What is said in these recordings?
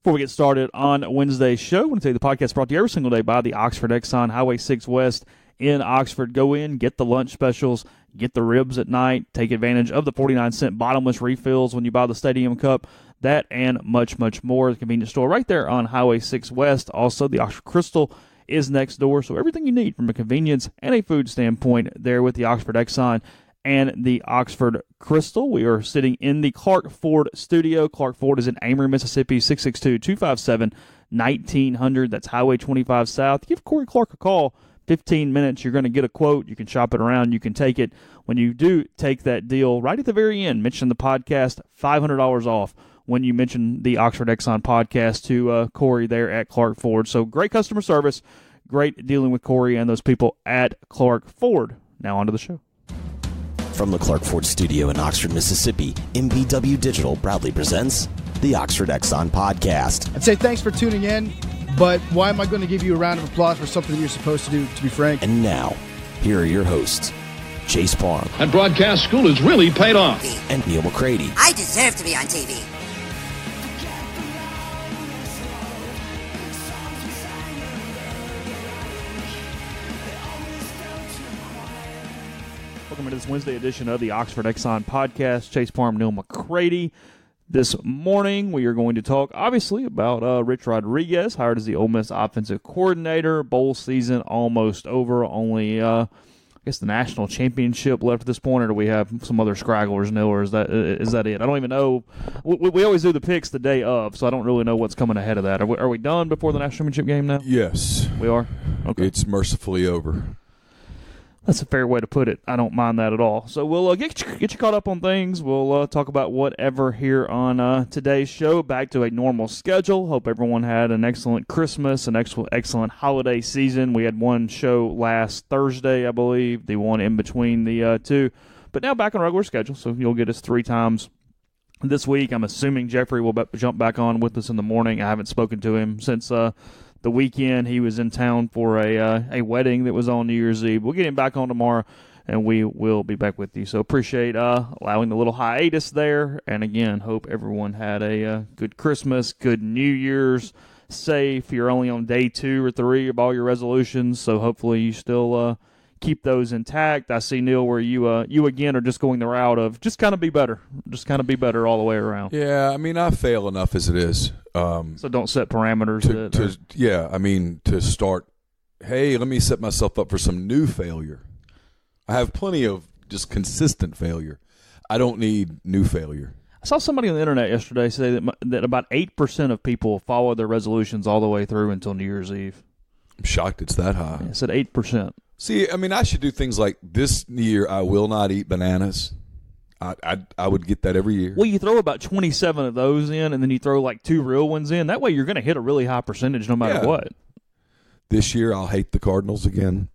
Before we get started on Wednesday's show, I want to tell you the podcast is brought to you every single day by the Oxford Exxon, Highway 6 West in Oxford. Go in, get the lunch specials, get the ribs at night, take advantage of the 49-cent bottomless refills when you buy the Stadium Cup, that and much, much more. The convenience store right there on Highway 6 West. Also, the Oxford Crystal is next door, so everything you need from a convenience and a food standpoint there with the Oxford Exxon and the Oxford Crystal. We are sitting in the Clark Ford studio. Clark Ford is in Amory, Mississippi, 662-257-1900. That's Highway 25 South. Give Corey Clark a call. 15 minutes, you're going to get a quote. You can shop it around. You can take it. When you do take that deal, right at the very end, mention the podcast, $500 off when you mention the Oxford Exxon podcast to Corey there at Clark Ford. So great customer service, great dealing with Corey and those people at Clark Ford. Now on to the show. From the Clark Ford studio in Oxford, Mississippi, MBW Digital proudly presents the Oxford Exxon Podcast. I'd say thanks for tuning in, but why am I going to give you a round of applause for something you're supposed to do, to be frank? And now, here are your hosts, Chase Parham. And broadcast school has really paid off. And Neal McCready. I deserve to be on TV. Welcome to this Wednesday edition of the Oxford Exxon Podcast. Chase Parham, Neal McCready. This morning, we are going to talk, obviously, about Rich Rodriguez, hired as the Ole Miss offensive coordinator. Bowl season almost over. Only, I guess, the national championship left at this point, or do we have some other scragglers, Neal, or is that it? I don't even know. We always do the picks the day of, so I don't really know what's coming ahead of that. Are we done before the national championship game now? Yes. We are? Okay. It's mercifully over. That's a fair way to put it. I don't mind that at all. So we'll get you caught up on things. We'll talk about whatever here on today's show. Back to a normal schedule. Hope everyone had an excellent Christmas, an excellent holiday season. We had one show last Thursday, I believe, the one in between the two. But now back on regular schedule, so you'll get us 3 times this week. I'm assuming Jeffrey will jump back on with us in the morning. I haven't spoken to him since the weekend. He was in town for a wedding that was on New Year's Eve. We'll get him back on tomorrow, and we will be back with you. So appreciate allowing the little hiatus there. And again, hope everyone had a good Christmas, good New Year's, safe. You're only on day 2 or 3 of all your resolutions, so hopefully you still keep those intact. I see, Neal, where you again are just going the route of just kind of be better. Just kind of be better all the way around. Yeah, I mean, I fail enough as it is. So don't set parameters. To start, hey, let me set myself up for some new failure. I have plenty of just consistent failure. I don't need new failure. I saw somebody on the internet yesterday say that about 8% of people follow their resolutions all the way through until New Year's Eve. I'm shocked it's that high. Yeah, it said 8%. See, I mean, I should do things like this year I will not eat bananas. I would get that every year. Well, you throw about 27 of those in, and then you throw like 2 real ones in. That way you're going to hit a really high percentage no matter what. This year I'll hate the Cardinals again.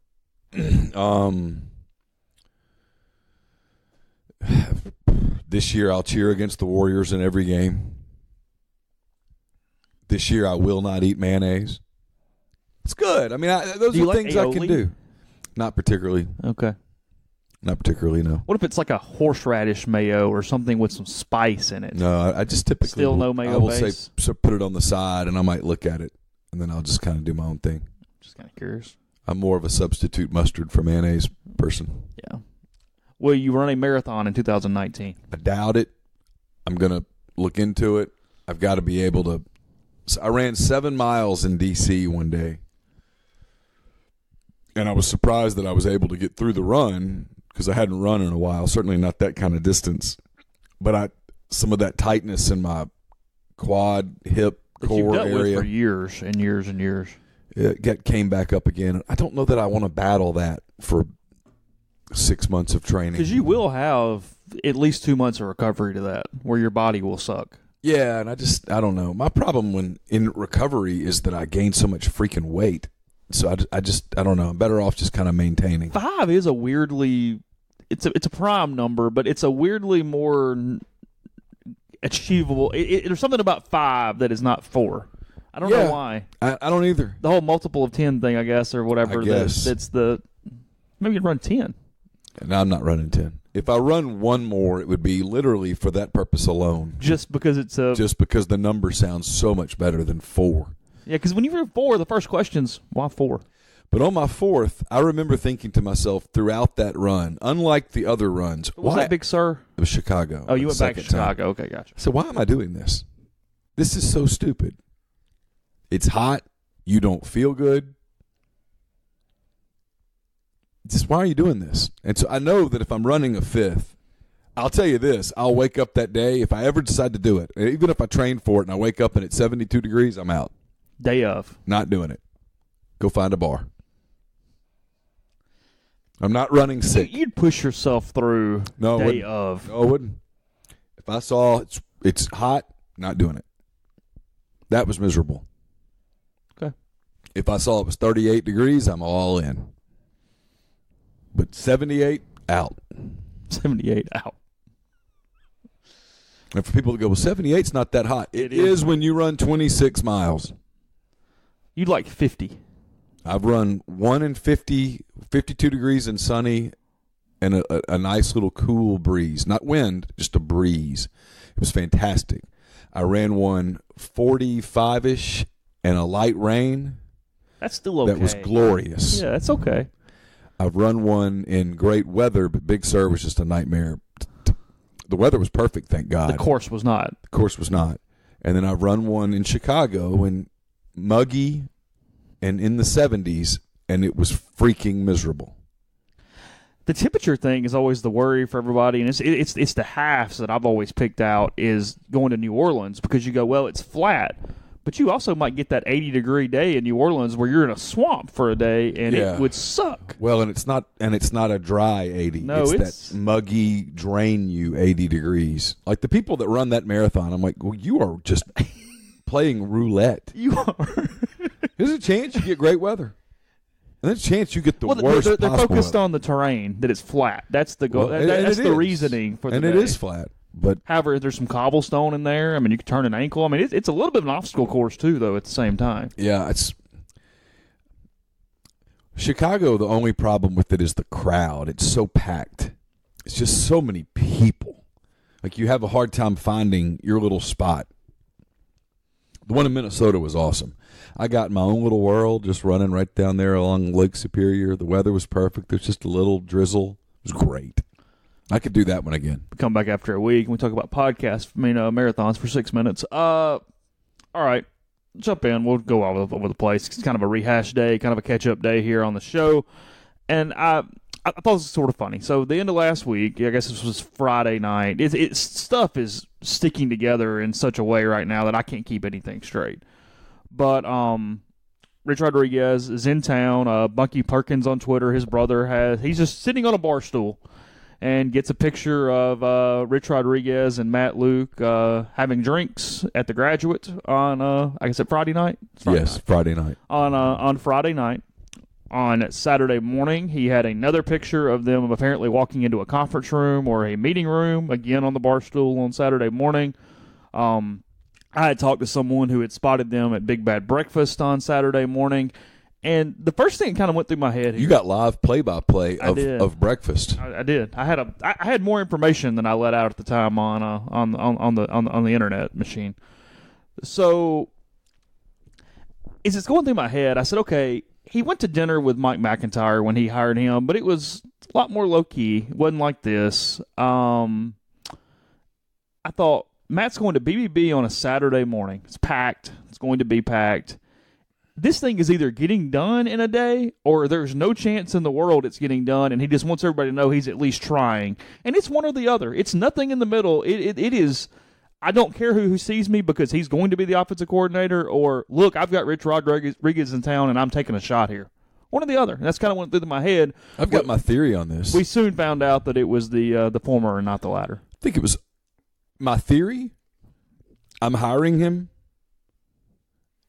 This year I'll cheer against the Warriors in every game. This year I will not eat mayonnaise. It's good. I mean, those are things I can do. Not particularly. Okay. Not particularly, no. What if it's like a horseradish mayo or something with some spice in it? No, I just typically still no mayo I will base? say, so put it on the side, and I might look at it, and then I'll just kind of do my own thing. Just kind of curious. I'm more of a substitute mustard for mayonnaise person. Yeah. Will you run a marathon in 2019? I doubt it. I'm going to look into it. I've got to be able to. So I ran 7 miles in D.C. one day, and I was surprised that I was able to get through the run because I hadn't run in a while, certainly not that kind of distance. But some of that tightness in my quad, hip, core you've dealt area. With for years and years and years. It came back up again. I don't know that I want to battle that for 6 months of training. Because you will have at least 2 months of recovery to that, where your body will suck. Yeah, and I don't know. My problem when in recovery is that I gain so much freaking weight. So I don't know. I'm better off just kind of maintaining. 5 is a weirdly, it's a prime number, but it's a weirdly more achievable. There's something about 5 that is not 4. I don't know why. I don't either. The whole multiple of 10 thing, I guess, or whatever. I guess. That's maybe you can run 10. No, I'm not running 10. If I run one more, it would be literally for that purpose alone. Just because just because the number sounds so much better than 4. Yeah, because when you hear 4, the first question's, why 4? But on my 4th, I remember thinking to myself throughout that run, unlike the other runs, What was that, Big Sur? It was Chicago. Oh, you went back to Chicago. Okay, gotcha. So why am I doing this? This is so stupid. It's hot. You don't feel good. Just why are you doing this? And so I know that if I'm running a 5th, I'll tell you this, I'll wake up that day, if I ever decide to do it, even if I train for it and I wake up and it's 72 degrees, I'm out. Day of. Not doing it. Go find a bar. I'm not running sick. You'd push yourself through day of. No, I wouldn't. If I saw it's hot, not doing it. That was miserable. Okay. If I saw it was 38 degrees, I'm all in. But 78, out. 78, out. And for people to go, well, 78's not that hot. It is when you run 26 miles. You'd like 50. I've run 1 in 50, 52 degrees and sunny, and a nice little cool breeze. Not wind, just a breeze. It was fantastic. I ran one 45-ish and a light rain. That's still okay. That was glorious. Yeah, that's okay. I've run one in great weather, but Big Sur was just a nightmare. The weather was perfect, thank God. The course was not. The course was not. And then I've run one in Chicago in muggy and in the 70s, and it was freaking miserable. The temperature thing is always the worry for everybody, and it's the halves that I've always picked out is going to New Orleans because you go, well, it's flat. But you also might get that 80-degree day in New Orleans where you're in a swamp for a day, and it would suck. Well, and it's not a dry 80. No, it's that muggy, drain you 80 degrees. Like the people that run that marathon, I'm like, well, you are just playing roulette. You are. There's a chance you get great weather. And there's a chance you get the worst they're possible focused weather. on the terrain, that it's flat. That's the goal. Well, that's the reasoning for the And day. it is flat. But however, there's some cobblestone in there. I mean, you can turn an ankle. I mean, it's a little bit of an obstacle course, too, though, at the same time. yeah, it's Chicago, the only problem with it is the crowd. It's so packed. It's just so many people. Like, you have a hard time finding your little spot. The one in Minnesota was awesome. I got my own little world just running right down there along Lake Superior. The weather was perfect. There's just a little drizzle. It was great. I could do that one again. We come back after a week and we talk about podcasts, marathons for 6 minutes. All right, jump in. We'll go all over the place. It's kind of a rehash day, kind of a catch-up day here on the show. And I thought this was sort of funny. So the end of last week, I guess this was Friday night, stuff is sticking together in such a way right now that I can't keep anything straight. But Rich Rodriguez is in town. Bucky Perkins on Twitter, his brother, he's just sitting on a bar stool and gets a picture of Rich Rodriguez and Matt Luke having drinks at the Graduate on, I guess, Friday night? Friday night. On Friday night. On Saturday morning, he had another picture of them apparently walking into a conference room or a meeting room, again on the bar stool on Saturday morning. I had talked to someone who had spotted them at Big Bad Breakfast on Saturday morning. And the first thing that kind of went through my head here, you got live play-by-play of breakfast. I did. I had more information than I let out at the time on the internet machine. So as it's going through my head, I said, okay, he went to dinner with Mike McIntyre when he hired him, but it was a lot more low-key. It wasn't like this. I thought, Matt's going to BBB on a Saturday morning. It's packed. It's going to be packed. This thing is either getting done in a day or there's no chance in the world it's getting done, and he just wants everybody to know he's at least trying. And it's one or the other. It's nothing in the middle. It is, I don't care who sees me because he's going to be the offensive coordinator, or, look, I've got Rich Rodriguez in town and I'm taking a shot here. One or the other. That's kind of went through my head. I've got my theory on this. We soon found out that it was the former and not the latter. I think it was my theory. I'm hiring him.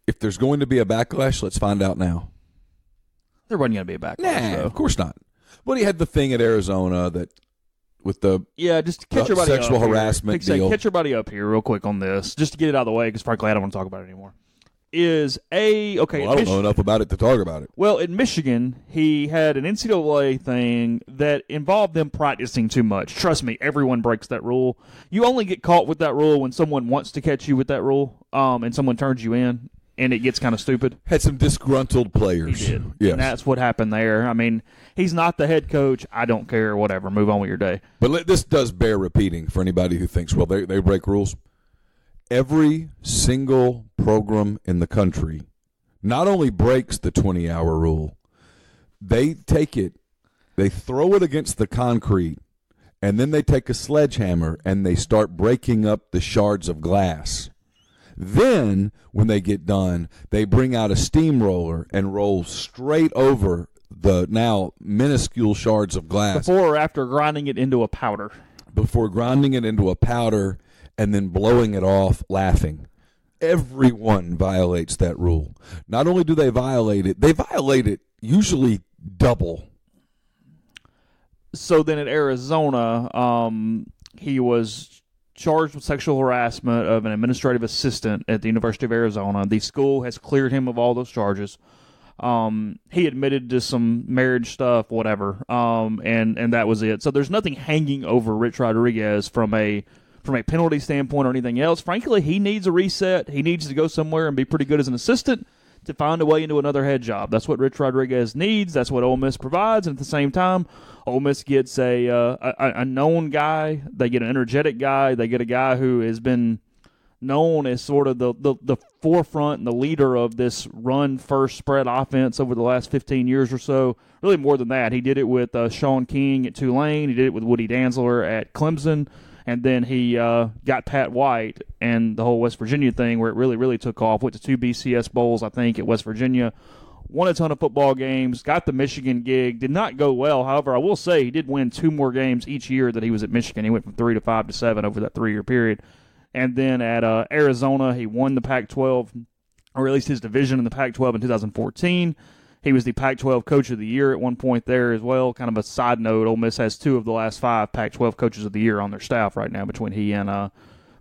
If there's going to be a backlash, let's find out now. There wasn't going to be a backlash. Nah, of course not. But he had the thing at Arizona that with the just catch everybody sexual up harassment deal. Catch everybody up here real quick on this, just to get it out of the way, because frankly I don't want to talk about it anymore. is okay. Well, I don't know enough about it to talk about it. Well, in Michigan, he had an NCAA thing that involved them practicing too much. Trust me, everyone breaks that rule. You only get caught with that rule when someone wants to catch you with that rule, and someone turns you in, and it gets kind of stupid. Had some disgruntled players. He did. Yes. And that's what happened there. I mean, he's not the head coach. I don't care. Whatever. Move on with your day. But this does bear repeating for anybody who thinks, well, they break rules. Every single program in the country not only breaks the 20-hour rule, they take it, they throw it against the concrete, and then they take a sledgehammer and they start breaking up the shards of glass. Then, when they get done, they bring out a steamroller and roll straight over the now minuscule shards of glass. Before or after grinding it into a powder. Before grinding it into a powder and then blowing it off laughing. Everyone violates that rule. Not only do they violate it usually double. So then at Arizona, he was charged with sexual harassment of an administrative assistant at the University of Arizona. The school has cleared him of all those charges. He admitted to some marriage stuff, whatever, and that was it. So there's nothing hanging over Rich Rodriguez from a penalty standpoint or anything else. Frankly, he needs a reset. He needs to go somewhere and be pretty good as an assistant to find a way into another head job. That's what Rich Rodriguez needs. That's what Ole Miss provides. And at the same time, Ole Miss gets a known guy. They get an energetic guy. They get a guy who has been known as sort of the forefront and the leader of this run-first spread offense over the last 15 years or so. Really more than that. He did it with Sean King at Tulane. He did it with Woody Dantzler at Clemson. And then he got Pat White and the whole West Virginia thing where it really, really took off. Went to 2 BCS Bowls, I think, at West Virginia. Won a ton of football games. Got the Michigan gig. Did not go well. However, I will say he did win 2 more games each year that he was at Michigan. He went from 3 to 5 to 7 over that 3-year period. And then at Arizona, he won the Pac-12, or at least his division in the Pac-12 in 2014. He was the Pac-12 Coach of the Year at one point there as well. Kind of a side note, Ole Miss has 2 of the last 5 Pac-12 Coaches of the Year on their staff right now between he and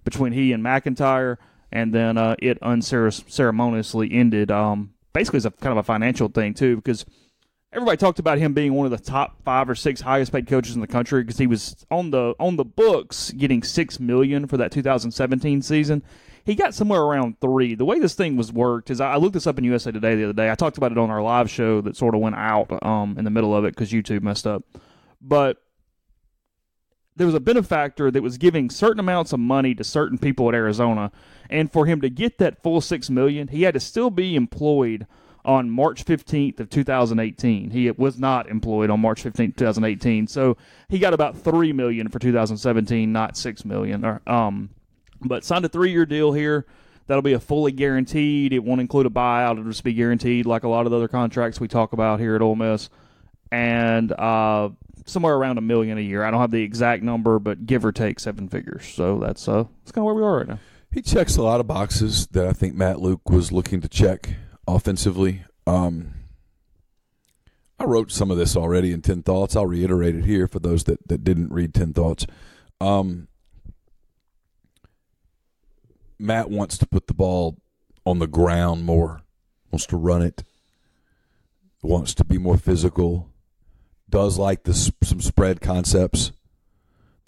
McIntyre. And then it unceremoniously ended basically as a kind of a financial thing too, because everybody talked about him being one of the top 5 or 6 highest paid coaches in the country because he was on the books getting $6 million for that 2017 season. He got somewhere around 3. The way this thing was worked is I looked this up in USA Today the other day. I talked about it on our live show that sort of went out in the middle of it because YouTube messed up. But there was a benefactor that was giving certain amounts of money to certain people at Arizona, and for him to get that full $6 million, he had to still be employed on March 15th of 2018. He was not employed on March 15th, 2018. So he got about $3 million for 2017, not $6 million. But signed a 3-year deal here. That'll be a fully guaranteed. It won't include a buyout. It'll just be guaranteed like a lot of the other contracts we talk about here at Ole Miss. And somewhere around $1 million a year. I don't have the exact number, but give or take 7 figures. So that's kind of where we are right now. He checks a lot of boxes that I think Matt Luke was looking to check offensively. I wrote some of this already in 10 Thoughts. I'll reiterate it here for those that didn't read 10 Thoughts. Matt wants to put the ball on the ground more, wants to run it, wants to be more physical, does like some spread concepts.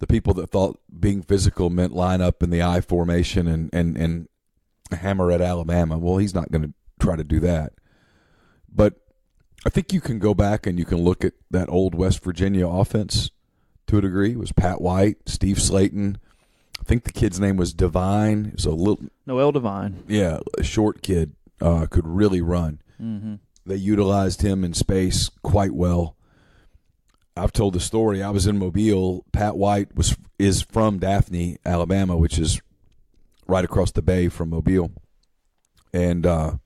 The people that thought being physical meant line up in the I formation and hammer at Alabama, well, he's not going to try to do that. But I think you can go back and you can look at that old West Virginia offense to a degree. It was Pat White, Steve Slayton. I think the kid's name was Devine. It was a little Noel Devine. Yeah, a short kid, could really run. Mm-hmm. They utilized him in space quite well. I've told the story. I was in Mobile. Pat White is from Daphne, Alabama, which is right across the bay from Mobile. And I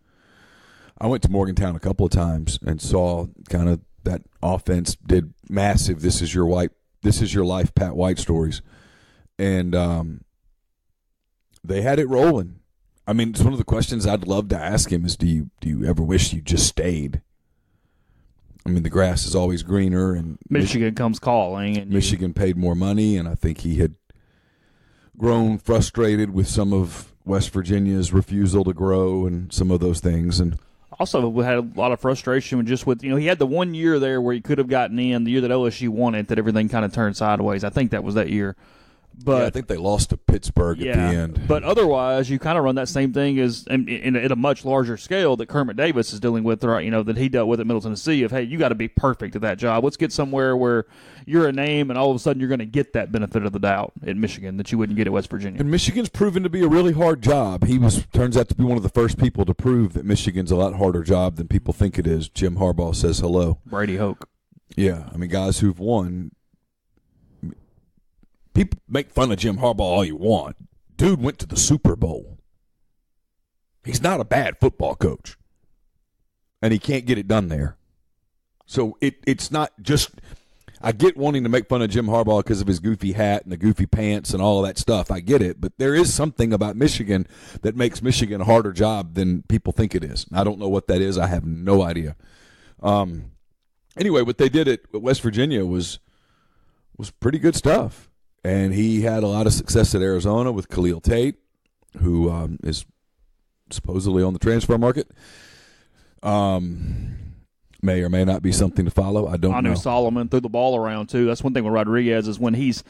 went to Morgantown a couple of times and saw kind of that offense did massive This is your life Pat White stories. And they had it rolling. I mean, it's one of the questions I'd love to ask him is, do you ever wish you just stayed? I mean, the grass is always greener, and Michigan comes calling, and Michigan paid more money, and I think he had grown frustrated with some of West Virginia's refusal to grow and some of those things. And also, we had a lot of frustration with he had the 1 year there where he could have gotten in, the year that LSU won it, that everything kind of turned sideways. I think that was that year. But yeah, I think they lost to Pittsburgh at the end. But otherwise, you kind of run that same thing as in a much larger scale that Kermit Davis is dealing with, right? That he dealt with at Middle Tennessee. Of hey, you got to be perfect at that job. Let's get somewhere where you're a name, and all of a sudden you're going to get that benefit of the doubt at Michigan that you wouldn't get at West Virginia. And Michigan's proven to be a really hard job. He turns out to be one of the first people to prove that Michigan's a lot harder job than people think it is. Jim Harbaugh says hello. Brady Hoke. Yeah, I mean guys who've won. People make fun of Jim Harbaugh all you want. Dude went to the Super Bowl. He's not a bad football coach. And he can't get it done there. So it's not just – I get wanting to make fun of Jim Harbaugh because of his goofy hat and the goofy pants and all of that stuff. I get it. But there is something about Michigan that makes Michigan a harder job than people think it is. I don't know what that is. I have no idea. Anyway, what they did at West Virginia was pretty good stuff. And he had a lot of success at Arizona with Khalil Tate, who is supposedly on the transfer market. May or may not be something to follow. I don't know. Anu Solomon threw the ball around too. That's one thing with Rodriguez is when he's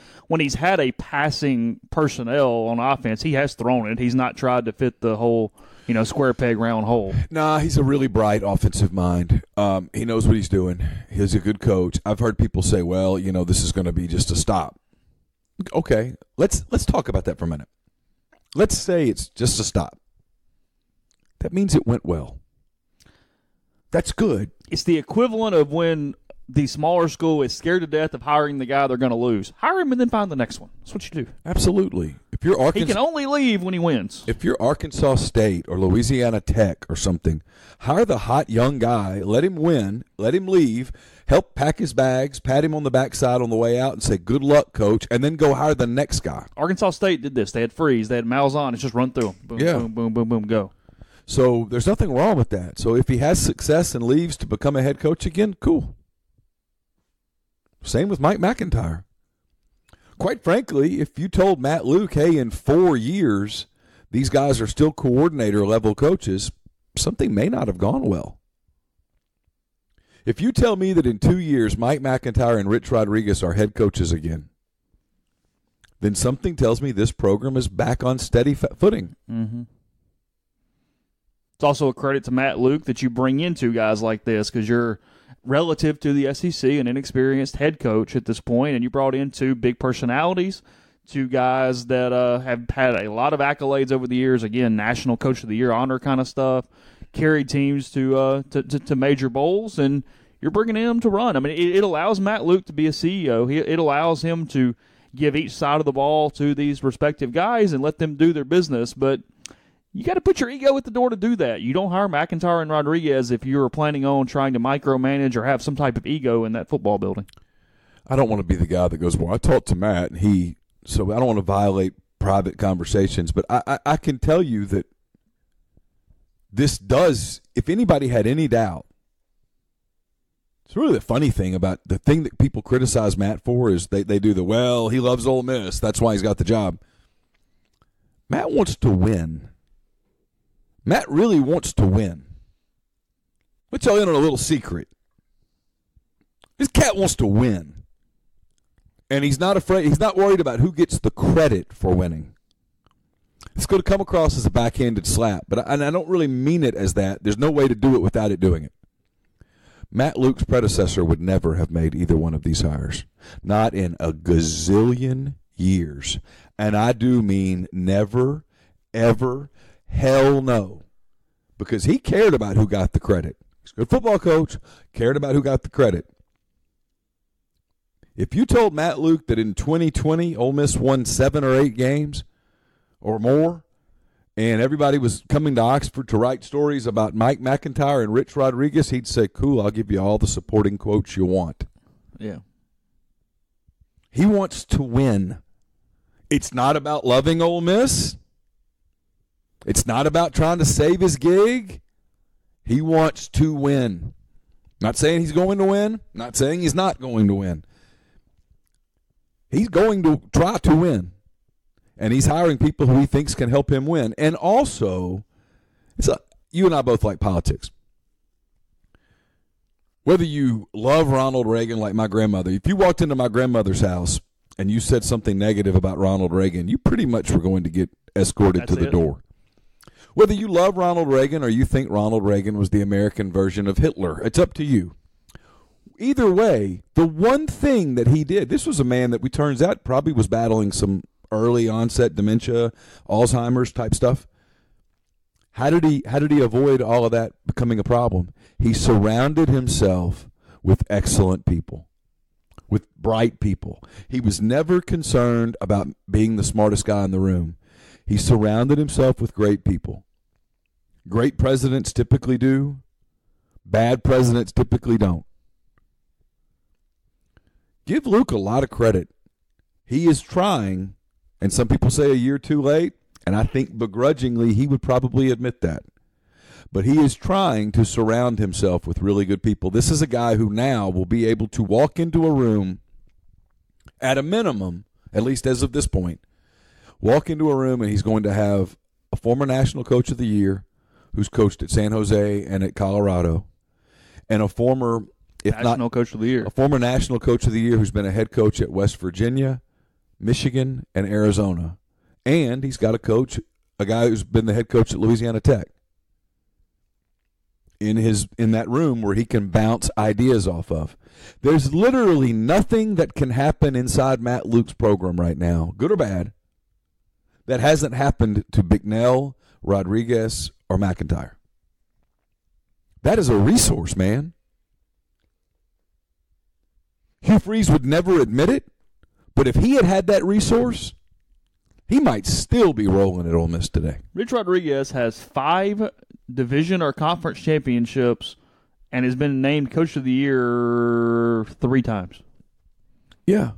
had a passing personnel on offense, he has thrown it. He's not tried to fit the whole square peg round hole. Nah, he's a really bright offensive mind. He knows what he's doing. He's a good coach. I've heard people say, well, this is going to be just a stop. Okay, let's talk about that for a minute. Let's say it's just a stop. That means it went well. That's good. It's the equivalent of when the smaller school is scared to death of hiring the guy they're going to lose. Hire him and then find the next one. That's what you do. Absolutely. If you're he can only leave when he wins. If you're Arkansas State or Louisiana Tech or something, hire the hot young guy, let him win, let him leave, help pack his bags, pat him on the backside on the way out and say, good luck, coach, and then go hire the next guy. Arkansas State did this. They had Freeze. They had Malzahn. It's just run through them. Boom, boom, boom, boom, boom, go. So there's nothing wrong with that. So if he has success and leaves to become a head coach again, cool. Same with Mike McIntyre. Quite frankly, if you told Matt Luke, hey, in 4 years, these guys are still coordinator-level coaches, something may not have gone well. If you tell me that in 2 years, Mike McIntyre and Rich Rodriguez are head coaches again, then something tells me this program is back on steady footing. Mm-hmm. It's also a credit to Matt Luke that you bring in two guys like this because you're relative to the SEC an inexperienced head coach at this point, and you brought in two big personalities, two guys that have had a lot of accolades over the years. Again, National Coach of the Year honor kind of stuff, carried teams to major bowls, and you're bringing him to run. I mean, it allows Matt Luke to be a CEO. It allows him to give each side of the ball to these respective guys and let them do their business, but you got to put your ego at the door to do that. You don't hire McIntyre and Rodriguez if you're planning on trying to micromanage or have some type of ego in that football building. I don't want to be the guy that goes, well, I talked to Matt, and so I don't want to violate private conversations, but I can tell you that this does, if anybody had any doubt, it's really the funny thing about the thing that people criticize Matt for is they do he loves Ole Miss, that's why he's got the job. Matt wants to win. Matt really wants to win. Let me tell you on a little secret. This cat wants to win. And he's not afraid. He's not worried about who gets the credit for winning. It's going to come across as a backhanded slap, but I don't really mean it as that. There's no way to do it without it doing it. Matt Luke's predecessor would never have made either one of these hires. Not in a gazillion years. And I do mean never, ever, hell no. Because he cared about who got the credit. He's a good football coach, cared about who got the credit. If you told Matt Luke that in 2020 Ole Miss won 7 or 8 games or more, and everybody was coming to Oxford to write stories about Mike McIntyre and Rich Rodriguez, he'd say, cool, I'll give you all the supporting quotes you want. Yeah. He wants to win. It's not about loving Ole Miss. It's not about trying to save his gig. He wants to win. Not saying he's going to win. Not saying he's not going to win. He's going to try to win. And he's hiring people who he thinks can help him win. And also, you and I both like politics. Whether you love Ronald Reagan like my grandmother, if you walked into my grandmother's house and you said something negative about Ronald Reagan, you pretty much were going to get escorted to the door. Whether you love Ronald Reagan or you think Ronald Reagan was the American version of Hitler, it's up to you. Either way, the one thing that he did, this was a man that we turns out probably was battling some early onset dementia, Alzheimer's type stuff. How did he avoid all of that becoming a problem? He surrounded himself with excellent people, with bright people. He was never concerned about being the smartest guy in the room. He surrounded himself with great people. Great presidents typically do. Bad presidents typically don't. Give Luke a lot of credit. He is trying, and some people say a year too late, and I think begrudgingly he would probably admit that. But he is trying to surround himself with really good people. This is a guy who now will be able to walk into a room, at a minimum, at least as of this point, walk into a room and he's going to have a former National Coach of the Year who's coached at San Jose and at Colorado, and a former National Coach of the Year. A former National Coach of the Year who's been a head coach at West Virginia, Michigan, and Arizona. And he's got a guy who's been the head coach at Louisiana Tech in that room where he can bounce ideas off of. There's literally nothing that can happen inside Matt Luke's program right now, good or bad, that hasn't happened to Bicknell, Rodriguez, or McIntyre. That is a resource, man. Hugh Freeze would never admit it, but if he had that resource, he might still be rolling at Ole Miss today. Rich Rodriguez has 5 division or conference championships and has been named Coach of the Year 3 times. Yeah.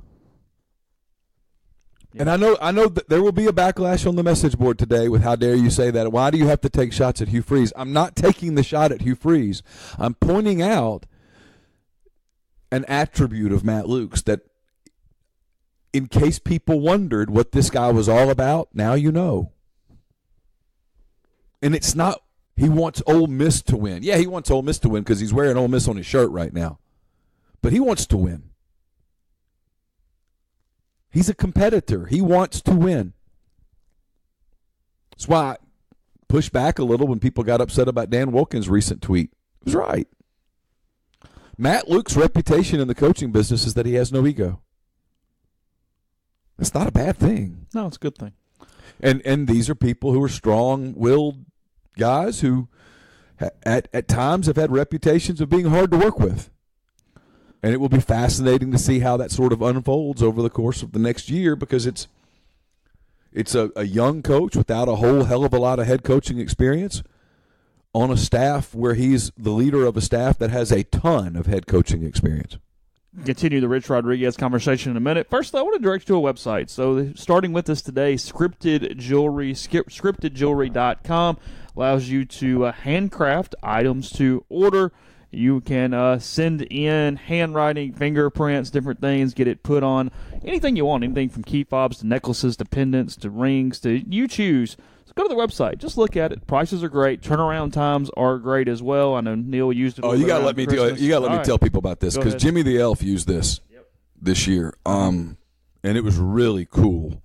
And I know that there will be a backlash on the message board today with how dare you say that. Why do you have to take shots at Hugh Freeze? I'm not taking the shot at Hugh Freeze. I'm pointing out an attribute of Matt Luke's that, in case people wondered what this guy was all about, now you know. And it's not he wants Ole Miss to win. Yeah, he wants Ole Miss to win because he's wearing Ole Miss on his shirt right now. But he wants to win. He's a competitor. He wants to win. That's why I pushed back a little when people got upset about Dan Wilkins' recent tweet. He was right. Matt Luke's reputation in the coaching business is that he has no ego. That's not a bad thing. No, it's a good thing. And these are people who are strong-willed guys who at times have had reputations of being hard to work with. And it will be fascinating to see how that sort of unfolds over the course of the next year, because it's a young coach without a whole hell of a lot of head coaching experience on a staff where he's the leader of a staff that has a ton of head coaching experience. Continue the Rich Rodriguez conversation in a minute. First, though, I want to direct you to a website. So, starting with us today, Scripted Jewelry, scriptedjewelry.com allows you to handcraft items to order. You can send in handwriting, fingerprints, different things, get it put on anything you want, anything from key fobs to necklaces to pendants to rings to you choose. So go to the website. Just look at it. Prices are great. Turnaround times are great as well. I know Neil used it. Oh, you got to let me tell people about this, because Jimmy the Elf used this this year, and it was really cool.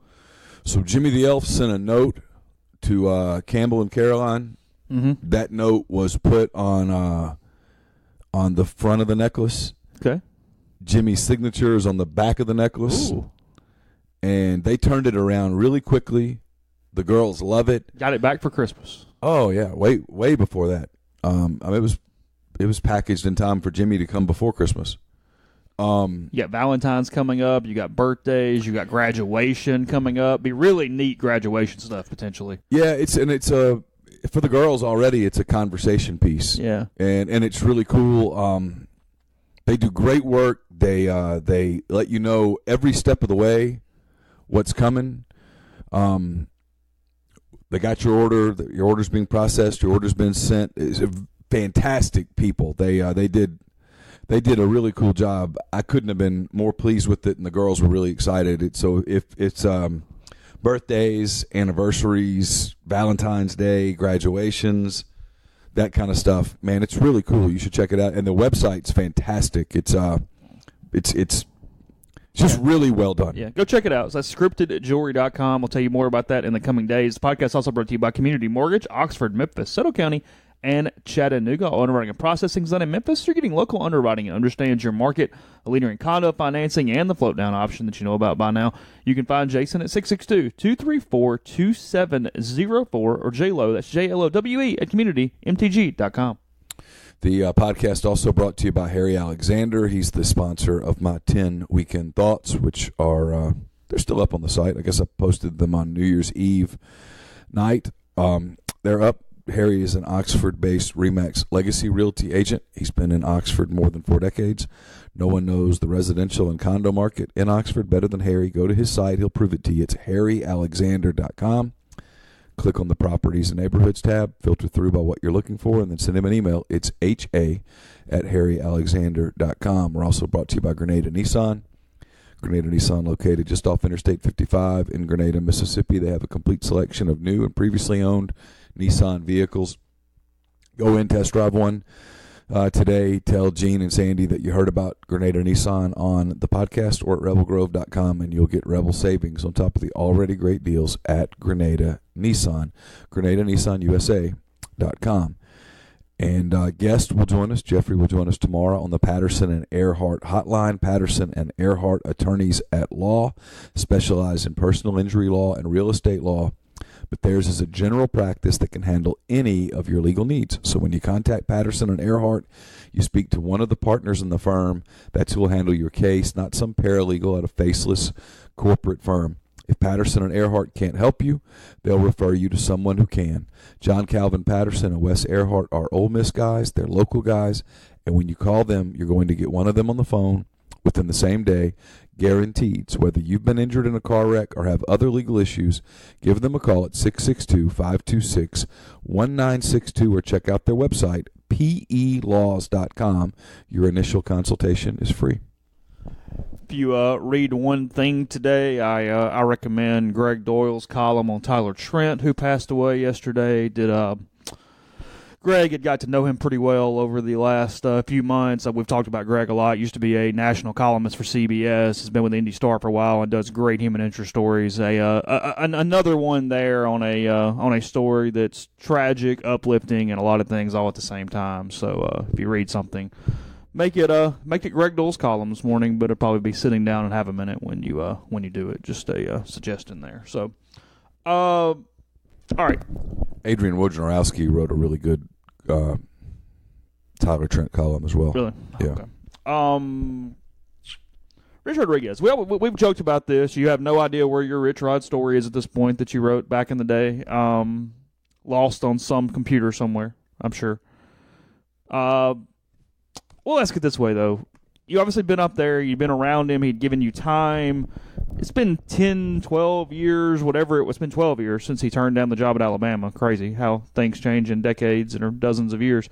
So Jimmy the Elf sent a note to Campbell and Caroline. Mm-hmm. That note was put on the front of the necklace. Okay. Jimmy's signature is on the back of the necklace. Ooh. And they turned it around really quickly. The girls love it. Got it back for Christmas. Oh yeah, way before that. It was packaged in time for Jimmy to come before Christmas. You got Valentine's coming up. You got birthdays. You got graduation coming up. Be really neat graduation stuff potentially. Yeah, it's for the girls already. It's a conversation piece. Yeah, and it's really cool. They do great work. They let you know every step of the way what's coming. They got your order. Your order's being processed. Your order's been sent. It's fantastic people. They did a really cool job. I couldn't have been more pleased with it, and the girls were really excited. If it's birthdays, anniversaries, Valentine's Day, graduations, that kind of stuff. Man, it's really cool. You should check it out. And the website's fantastic. It's just really well done. Yeah, go check it out. So that's scriptedjewelry.com. We'll tell you more about that in the coming days. The podcast is also brought to you by Community Mortgage, Oxford, Memphis, Soto County, and Chattanooga. All underwriting and processing is done in Memphis. You're getting local underwriting and understands your market, a leader in condo financing and the float down option that you know about by now. You can find Jason at 662-234-2704 or JLowe, that's JLOWE, at communitymtg.com. The podcast also brought to you by Harry Alexander. He's the sponsor of my 10 Weekend Thoughts, which are they're still up on the site. I guess I posted them on New Year's Eve night. They're up. Harry is an Oxford-based RE/MAX legacy realty agent. He's been in Oxford more than 4 decades. No one knows the residential and condo market in Oxford better than Harry. Go to his site. He'll prove it to you. It's harryalexander.com. Click on the Properties and Neighborhoods tab, filter through by what you're looking for, and then send him an email. It's ha@harryalexander.com. We're also brought to you by Grenada Nissan. Grenada Nissan, located just off Interstate 55 in Grenada, Mississippi. They have a complete selection of new and previously owned Nissan vehicles. Go in, test drive one today. Tell Gene and Sandy that you heard about Grenada Nissan on the podcast or at rebelgrove.com, and you'll get Rebel savings on top of the already great deals at Grenada Nissan. GrenadaNissanUSA.com. And guest will join us. Jeffrey will join us tomorrow on the Patterson and Earhart hotline. Patterson and Earhart, attorneys at law, specialize in personal injury law and real estate law. But theirs is a general practice that can handle any of your legal needs. So when you contact Patterson and Earhart, you speak to one of the partners in the firm. That's who will handle your case, not some paralegal at a faceless corporate firm. If Patterson and Earhart can't help you, they'll refer you to someone who can. John Calvin Patterson and Wes Earhart are Ole Miss guys. They're local guys. And when you call them, you're going to get one of them on the phone within the same day, guaranteed. So whether you've been injured in a car wreck or have other legal issues, give them a call at 662-526-1962 or check out their website, pelaws.com. Your initial consultation is free. If you read one thing today, I recommend Greg Doyle's column on Tyler Trent, who passed away yesterday. Greg had got to know him pretty well over the last few months. We've talked about Greg a lot. Used to be a national columnist for CBS. Has been with the Indy Star for a while and does great human interest stories. Another one there on a story that's tragic, uplifting, and a lot of things all at the same time. So if you read something, make it Greg Doyle's column this morning. But it'll probably be sitting down and have a minute when you do it. Just a suggestion there. So, all right. Adrian Wojnarowski wrote a really good Tyler Trent column as well. Really? Yeah. Okay. Rich Rodriguez. We've joked about this. You have no idea where your Rich Rod story is at this point that you wrote back in the day. Lost on some computer somewhere, I'm sure. Well, ask it this way, though. You obviously been up there. You've been around him. He'd given you time. It's been 10, 12 years, whatever it was. It's been 12 years since he turned down the job at Alabama. Crazy how things change in decades and or dozens of years.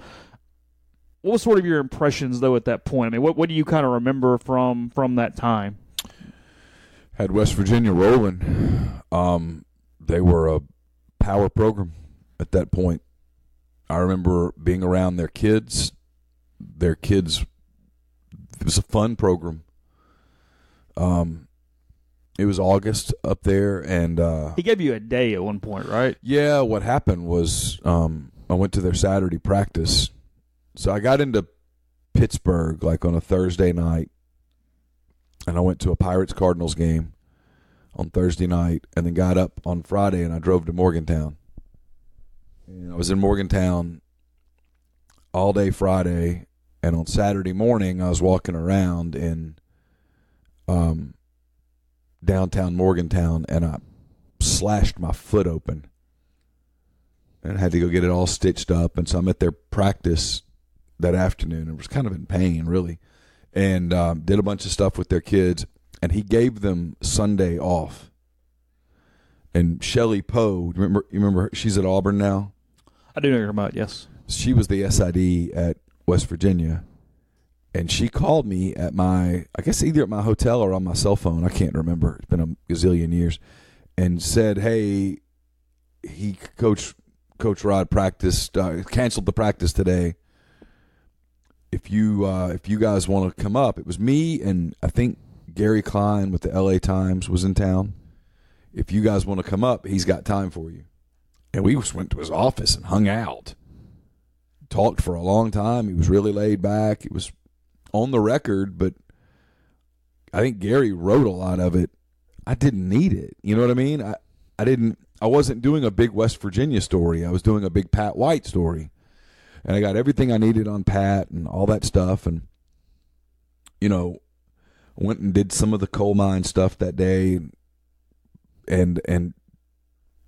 What was sort of your impressions, though, at that point? I mean, what do you kind of remember from that time? Had West Virginia rolling. They were a power program at that point. I remember being around their kids. It was a fun program. It was August up there, and he gave you a day at one point, right? Yeah. What happened was I went to their Saturday practice. So I got into Pittsburgh like on a Thursday night, and I went to a Pirates-Cardinals game on Thursday night, and then got up on Friday, and I drove to Morgantown. And I was in Morgantown all day Friday, and on Saturday morning I was walking around in downtown Morgantown, and I slashed my foot open and I had to go get it all stitched up. And so I'm at their practice that afternoon and was kind of in pain, really, and did a bunch of stuff with their kids. And he gave them Sunday off. And Shelley Poe, you remember her? She's at Auburn now? I do know her about, yes. She was the SID at West Virginia. And she called me at I guess either at my hotel or on my cell phone. I can't remember. It's been a gazillion years. and said, "Hey, Coach Rod canceled the practice today. If you guys want to come up," it was me and I think Gary Klein with the LA Times was in town. "If you guys want to come up, he's got time for you." And we just went to his office and hung out, talked for a long time. He was really laid back. It was on the record, but I think Gary wrote a lot of it. I didn't need it. You know what I mean? I wasn't doing a big West Virginia story. I was doing a big Pat White story. And I got everything I needed on Pat and all that stuff. And, went and did some of the coal mine stuff that day and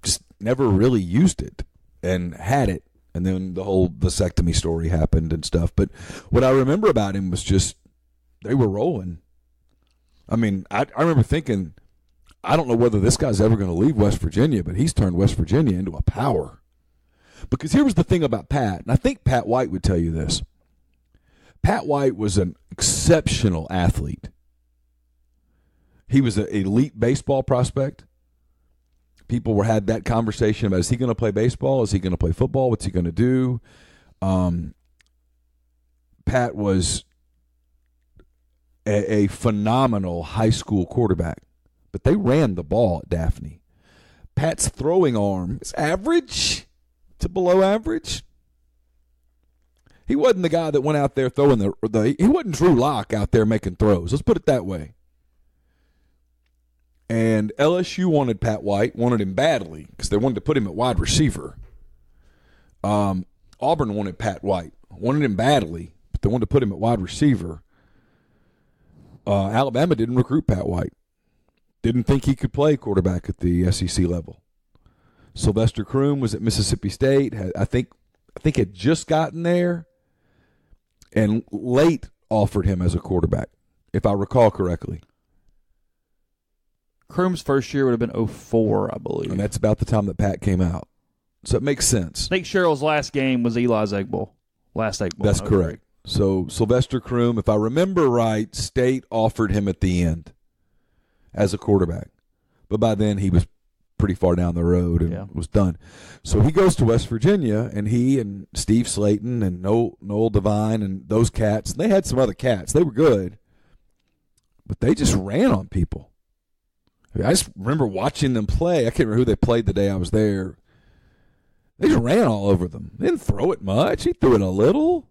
just never really used it and had it. And then the whole vasectomy story happened and stuff. But what I remember about him was just they were rolling. I mean, I remember thinking, I don't know whether this guy's ever going to leave West Virginia, but he's turned West Virginia into a power. Because here was the thing about Pat, and I think Pat White would tell you this. Pat White was an exceptional athlete. He was an elite baseball prospect. People had that conversation about, is he going to play baseball? Is he going to play football? What's he going to do? Pat was a phenomenal high school quarterback, but they ran the ball at Daphne. Pat's throwing arm is average to below average. He wasn't the guy that went out there throwing he wasn't Drew Lock out there making throws. Let's put it that way. And LSU wanted Pat White, wanted him badly because they wanted to put him at wide receiver. Auburn wanted Pat White, wanted him badly, but they wanted to put him at wide receiver. Alabama didn't recruit Pat White. Didn't think he could play quarterback at the SEC level. Sylvester Croom was at Mississippi State. I think had just gotten there, and late offered him as a quarterback, if I recall correctly. Croom's first year would have been 2004, I believe. And that's about the time that Pat came out. So it makes sense. I think Sherrill's last game was Eli's Egg Bowl. Last Egg Bowl. That's correct. So Sylvester Croom, if I remember right, State offered him at the end as a quarterback. But by then he was pretty far down the road and was done. So he goes to West Virginia, and he and Steve Slayton and Noel Devine and those cats, and they had some other cats. They were good. But they just ran on people. I just remember watching them play. I can't remember who they played the day I was there. They just ran all over them. They didn't throw it much. He threw it a little.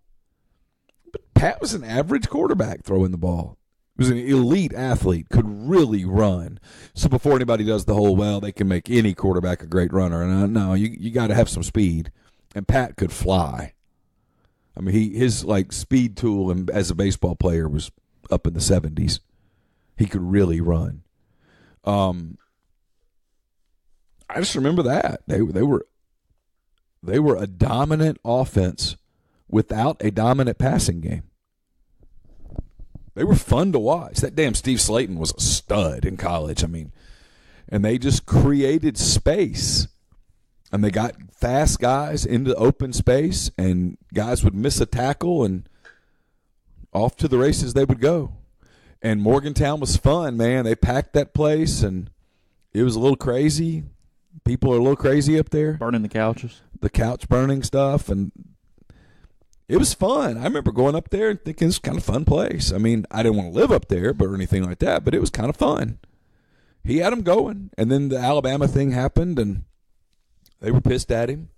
But Pat was an average quarterback throwing the ball. He was an elite athlete, could really run. So before anybody does the whole, they can make any quarterback a great runner. And no, you got to have some speed. And Pat could fly. I mean, his speed tool as a baseball player was up in the 70s. He could really run. I just remember that they were a dominant offense without a dominant passing game. They were fun to watch. That damn Steve Slayton was a stud in college. I mean, and they just created space, and they got fast guys into open space, and guys would miss a tackle, and off to the races they would go. And Morgantown was fun, man. They packed that place, and it was a little crazy. People are a little crazy up there. Burning the couches. The couch burning stuff, and it was fun. I remember going up there and thinking it's kind of a fun place. I mean, I didn't want to live up there or anything like that, but it was kind of fun. He had them going, and then the Alabama thing happened, and they were pissed at him.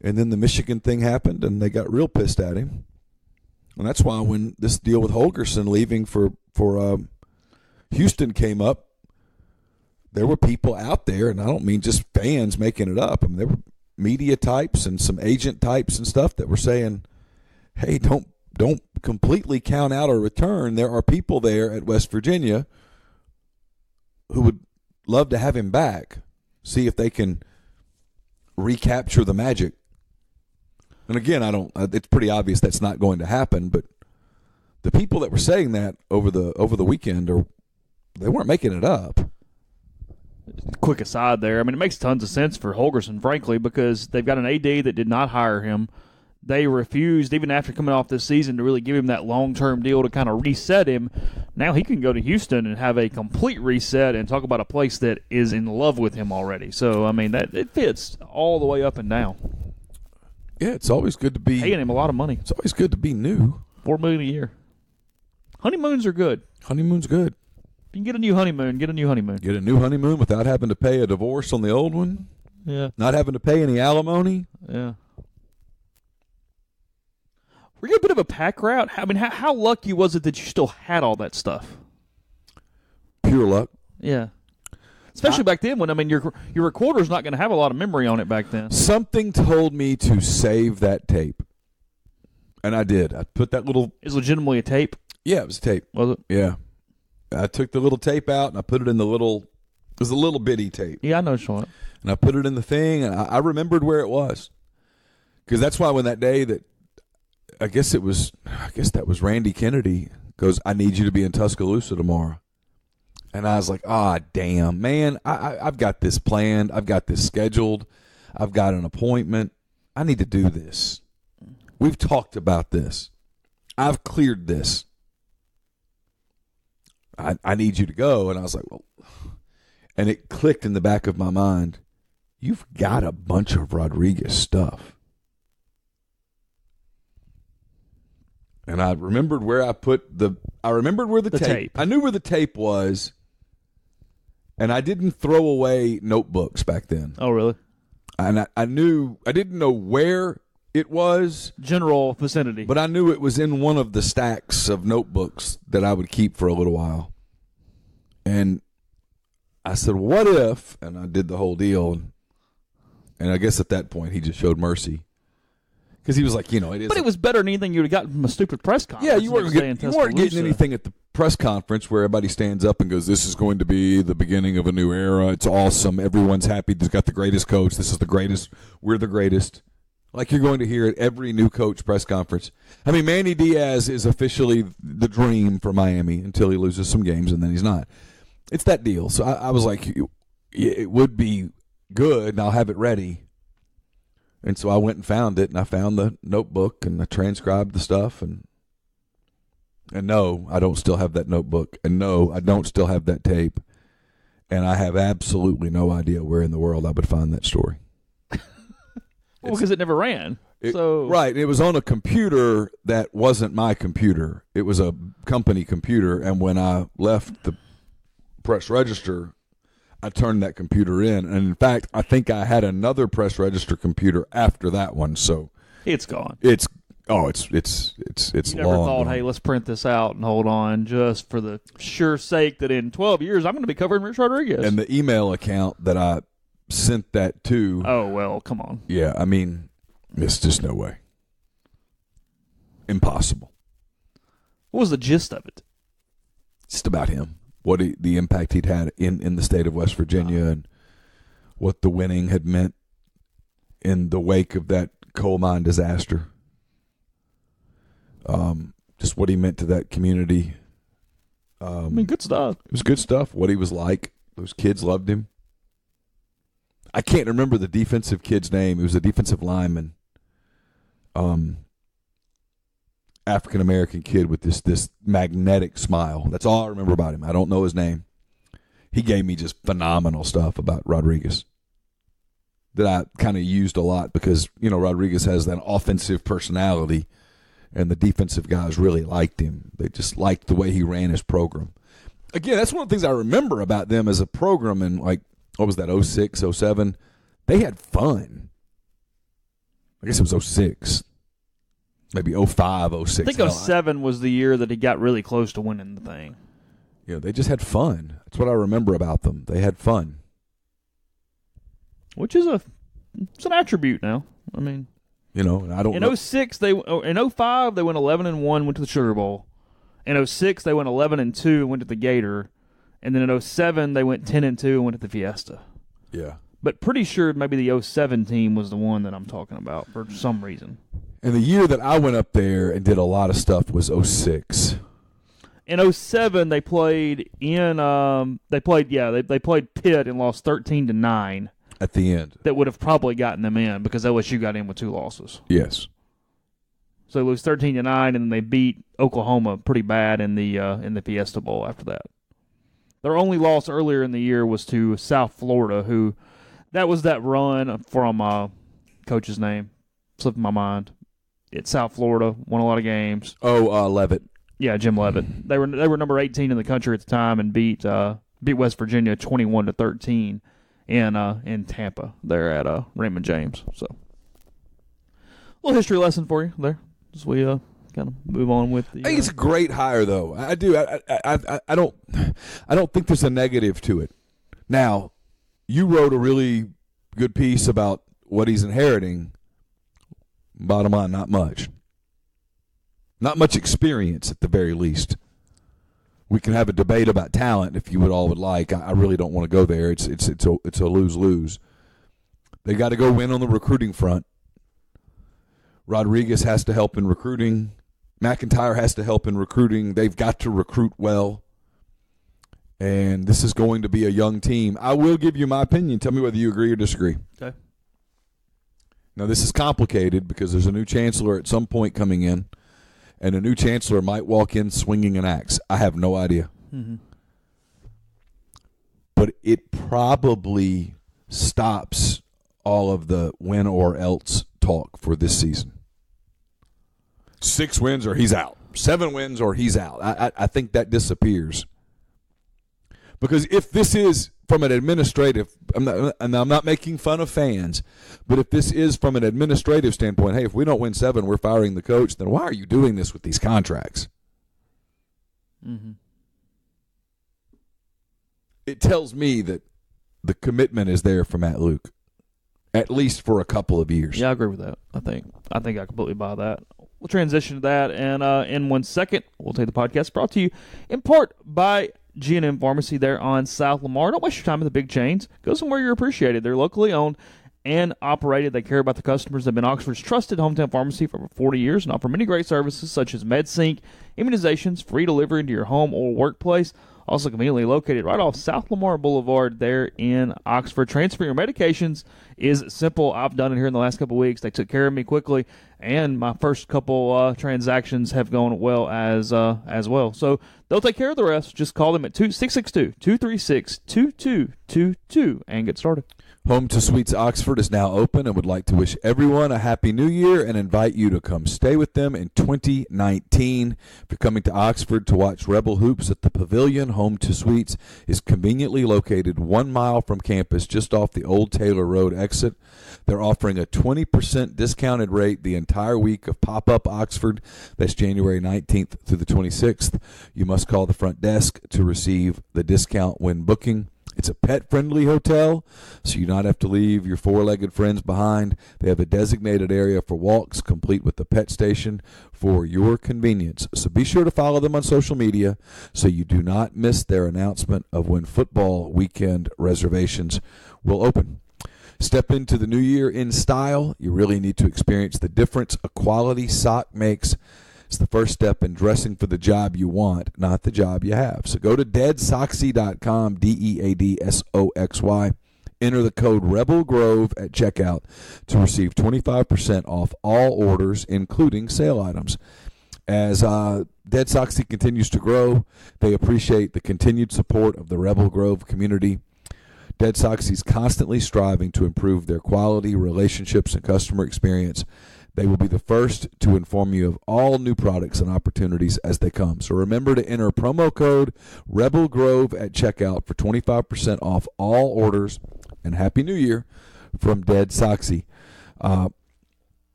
And then the Michigan thing happened, and they got real pissed at him. And that's why when this deal with Holgorsen leaving for Houston came up, there were people out there, and I don't mean just fans making it up. I mean, there were media types and some agent types and stuff that were saying, hey, don't completely count out a return. There are people there at West Virginia who would love to have him back, see if they can recapture the magic. And again, it's pretty obvious that's not going to happen, but the people that were saying that over the weekend they weren't making it up. Quick aside there. I mean, it makes tons of sense for Holgorsen, frankly, because they've got an AD that did not hire him. they refused, even after coming off this season, to really give him that long-term deal to kind of reset him. Now he can go to Houston and have a complete reset and talk about a place that is in love with him already. So, I mean, that it fits all the way up and down. Yeah, it's always good to be Paying him a lot of money. It's always good to be new. $4 million a year. Honeymoons are good. Honeymoon's good. If you can get a new honeymoon, get a new honeymoon. Get a new honeymoon without having to pay a divorce on the old one. Yeah. Not having to pay any alimony. Yeah. Were you a bit of a pack rat? I mean, how lucky was it that you still had all that stuff? Pure luck. Yeah. Especially back then when, I mean, your recorder's not going to have a lot of memory on it back then. Something told me to save that tape. And I did. I put that little... Is legitimately a tape? Yeah, it was tape. Was it? Yeah. I took the little tape out and I put it in the little... It was a little bitty tape. Yeah, I know it's on it. And I put it in the thing and I remembered where it was. Because that's why when that day that... I guess that was Randy Kennedy goes, I need you to be in Tuscaloosa tomorrow. And I was like, damn, man, I've got this planned. I've got this scheduled. I've got an appointment. I need to do this. We've talked about this. I've cleared this. I need you to go. And I was like, well, and it clicked in the back of my mind. You've got a bunch of Rodriguez stuff. And I remembered where I put the tape. I knew where the tape was. And I didn't throw away notebooks back then. Oh, really? And I didn't know where it was. General vicinity. But I knew it was in one of the stacks of notebooks that I would keep for a little while. And I said, what if, and I did the whole deal. And I guess at that point he just showed mercy. Because he was like, it is. But it was better than anything you would have gotten from a stupid press conference. Yeah, you weren't getting anything at the press conference where everybody stands up and goes, this is going to be the beginning of a new era. It's awesome. Everyone's happy. They've got the greatest coach. This is the greatest. We're the greatest. Like you're going to hear at every new coach press conference. I mean, Manny Diaz is officially the dream for Miami until he loses some games, and then he's not. It's that deal. So I was like, it would be good, and I'll have it ready. And so I went and found it, and I found the notebook, and I transcribed the stuff, and no, I don't still have that notebook, and no, I don't still have that tape, and I have absolutely no idea where in the world I would find that story. Well, because it never ran. Right, it was on a computer that wasn't my computer. It was a company computer, and when I left the press register, I turned that computer in, and in fact, I think I had another press register computer after that one. So it's gone. It's you never long thought, gone. hey, let's print this out and hold on just for the sure sake that in 12 years I'm going to be covering Rich Rodriguez. And the email account that I sent that to. Oh well, come on. Yeah, I mean, it's just no way. Impossible. What was the gist of it? Just about him. The impact he'd had in the state of West Virginia and what the winning had meant in the wake of that coal mine disaster. Just what he meant to that community. Good stuff. It was good stuff. What he was like. Those kids loved him. I can't remember the defensive kid's name. He was a defensive lineman. African-American kid with this magnetic smile. That's all I remember about him. I don't know his name. He gave me just phenomenal stuff about Rodriguez that I kind of used a lot because, Rodriguez has that offensive personality and the defensive guys really liked him. They just liked the way he ran his program. Again, that's one of the things I remember about them as a program in, what was that, 06, 07? They had fun. I guess it was 06. Maybe 05, 06. I think 07 was the year that he got really close to winning the thing. They just had fun. That's what I remember about them. They had fun. Which is it's an attribute now. I mean, and I don't know. In 06, in 05, they went 11-1, went to the Sugar Bowl. In 06, they went 11-2 and went to the Gator. And then in 07, they went 10-2 and went to the Fiesta. Yeah. But pretty sure maybe the 07 team was the one that I'm talking about for some reason. And the year that I went up there and did a lot of stuff was 06. In 07, they played they played Pitt and lost 13-9. At the end. That would have probably gotten them in because LSU got in with 2 losses. Yes. So they lose 13-9, and then they beat Oklahoma pretty bad in the Fiesta Bowl after that. Their only loss earlier in the year was to South Florida, who that was that run from coach's name slipped my mind. It's South Florida, won a lot of games. Leavitt. Yeah, Jim Leavitt. They were number 18 in the country at the time and beat West Virginia 21-13 in Tampa there at Raymond James. So, a little history lesson for you there as we kind of move on with the. I think it's a great hire, though. I do. I don't think there's a negative to it. Now, you wrote a really good piece about what he's inheriting. Bottom line, not much. Not much experience, at the very least. We can have a debate about talent if you would like. I really don't want to go there. It's a lose-lose. They got to go win on the recruiting front. Rodriguez has to help in recruiting. McIntyre has to help in recruiting. They've got to recruit well. And this is going to be a young team. I will give you my opinion. Tell me whether you agree or disagree. Okay. Now, this is complicated because there's a new chancellor at some point coming in, and a new chancellor might walk in swinging an axe. I have no idea. Mm-hmm. But it probably stops all of the win or else talk for this season. 6 wins or he's out. 7 wins or he's out. I think that disappears. Because if this is from an administrative, and I'm not making fun of fans, but if this is from an administrative standpoint, hey, if we don't win 7, we're firing the coach, then why are you doing this with these contracts? Mm-hmm. It tells me that the commitment is there for Matt Luke, at least for a couple of years. Yeah, I agree with that. I think I completely buy that. We'll transition to that, and in 1 second, we'll take the podcast brought to you in part by G&M Pharmacy there on South Lamar. Don't waste your time with the big chains. Go somewhere you're appreciated. They're locally owned and operated. They care about the customers. They've been Oxford's trusted hometown pharmacy for over 40 years and offer many great services such as MedSync, immunizations, free delivery into your home or workplace. Also conveniently located right off South Lamar Boulevard there in Oxford. Transferring your medications is simple. I've done it here in the last couple of weeks. They took care of me quickly, and my first couple transactions have gone well as well. So they'll take care of the rest. Just call them at 662-236-2222 and get started. Home to Suites Oxford is now open and would like to wish everyone a happy new year and invite you to come stay with them in 2019. If you're coming to Oxford to watch Rebel Hoops at the Pavilion, Home to Suites is conveniently located 1 mile from campus just off the Old Taylor Road exit. They're offering a 20% discounted rate the entire week of Pop-Up Oxford. That's January 19th through the 26th. You must call the front desk to receive the discount when booking. It's a pet-friendly hotel, so you do not have to leave your four-legged friends behind. They have a designated area for walks, complete with the pet station for your convenience. So be sure to follow them on social media so you do not miss their announcement of when football weekend reservations will open. Step into the new year in style. You really need to experience the difference a quality sock makes. It's the first step in dressing for the job you want, not the job you have. So go to deadsoxy.com, DEADSOXY. Enter the code REBELGROVE at checkout to receive 25% off all orders, including sale items. As Dead Soxy continues to grow, they appreciate the continued support of the Rebel Grove community. Dead Soxy is constantly striving to improve their quality, relationships, and customer experience. They will be the first to inform you of all new products and opportunities as they come. So remember to enter promo code REBELGROVE at checkout for 25% off all orders. And Happy New Year from Dead Soxy.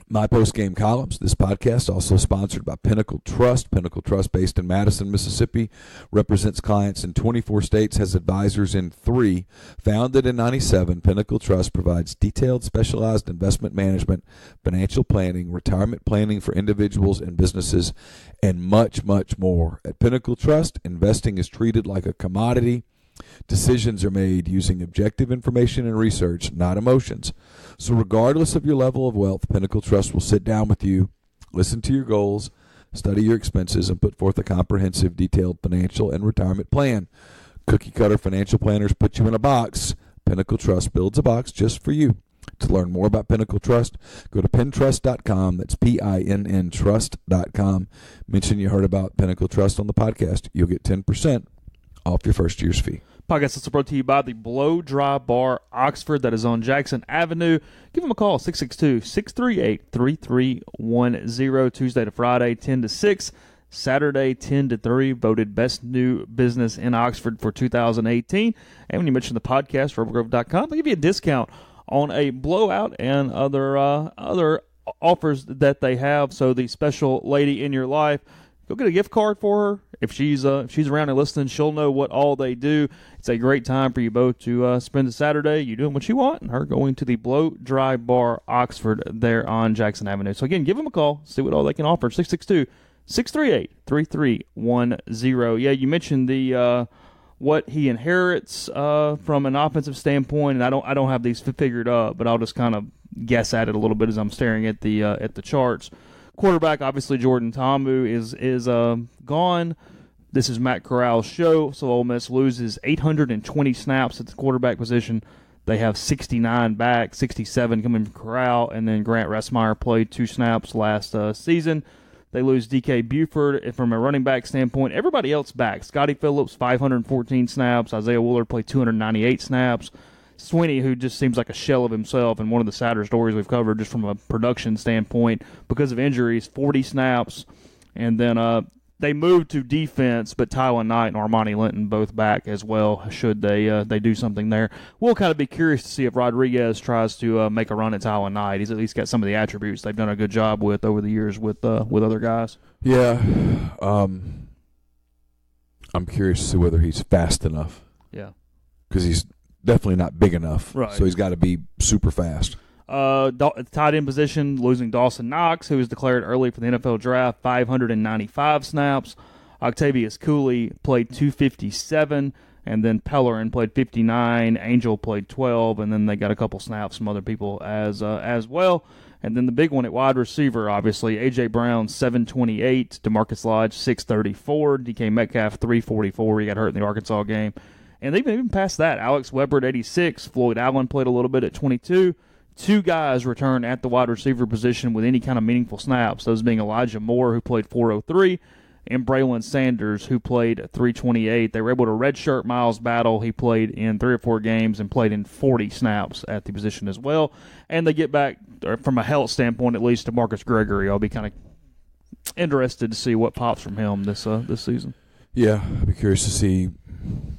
My post-game columns. This podcast also sponsored by Pinnacle Trust. Pinnacle Trust, based in Madison, Mississippi, represents clients in 24 states, has advisors in 3. Founded in 1997, Pinnacle Trust provides detailed, specialized investment management, financial planning, retirement planning for individuals and businesses, and much, much more. At Pinnacle Trust, investing is treated like a commodity. Decisions are made using objective information and research, not emotions. So regardless of your level of wealth, Pinnacle Trust will sit down with you, listen to your goals, study your expenses, and put forth a comprehensive, detailed financial and retirement plan. Cookie-cutter financial planners put you in a box. Pinnacle Trust builds a box just for you. To learn more about Pinnacle Trust, go to pintrust.com. That's PINN trust.com. Mention you heard about Pinnacle Trust on the podcast. You'll get 10% off your first year's fee. Podcast is brought to you by the Blow Dry Bar Oxford that is on Jackson Avenue. Give them a call, 662-638-3310, Tuesday to Friday, 10 to 6, Saturday, 10 to 3, voted best new business in Oxford for 2018. And when you mention the podcast, rivergrove.com, they'll give you a discount on a blowout and other offers that they have. So the special lady in your life, go get a gift card for her. If she's around and listening, she'll know what all they do. It's a great time for you both to spend the Saturday. You doing what you want, and her going to the Blow Dry Bar Oxford there on Jackson Avenue. So again, give them a call, see what all they can offer. 662-638-3310. Yeah, you mentioned the what he inherits from an offensive standpoint, and I don't have these figured up, but I'll just kind of guess at it a little bit as I'm staring at the charts. Quarterback, obviously, Jordan Ta'amu is gone. This is Matt Corral's show, so Ole Miss loses 820 snaps at the quarterback position. They have 69 back, 67 coming from Corral, and then Grant Ressmeyer played 2 snaps last season. They lose D.K. Buford from a running back standpoint. Everybody else back. Scotty Phillips, 514 snaps. Isaiah Wooler played 298 snaps. Sweeney, who just seems like a shell of himself, and one of the sadder stories we've covered just from a production standpoint because of injuries, 40 snaps. And then they moved to defense, but Tylan Knight and Armani Linton both back as well, should they do something there. We'll kind of be curious to see if Rodriguez tries to make a run at Tylan Knight. He's at least got some of the attributes they've done a good job with over the years with other guys. Yeah. I'm curious to see whether he's fast enough. Yeah. Because he's definitely not big enough. Right. So he's got to be super fast. Tight end position, losing Dawson Knox, who was declared early for the NFL draft, 595 snaps. Octavius Cooley played 257, and then Pellerin played 59. Angel played 12, and then they got a couple snaps from other people as well. And then the big one at wide receiver, obviously, A.J. Brown, 728. DeMarcus Lodge, 634. DK Metcalf, 344. He got hurt in the Arkansas game. And they've even passed that. Alex Weber at 86. Floyd Allen played a little bit at 22. 2 guys return at the wide receiver position with any kind of meaningful snaps, those being Elijah Moore, who played 403, and Braylon Sanders, who played 328. They were able to redshirt Miles Battle. He played in 3 or 4 games and played in 40 snaps at the position as well. And they get back, from a health standpoint at least, to Marcus Gregory. I'll be kind of interested to see what pops from him this season. Yeah, I'd be curious to see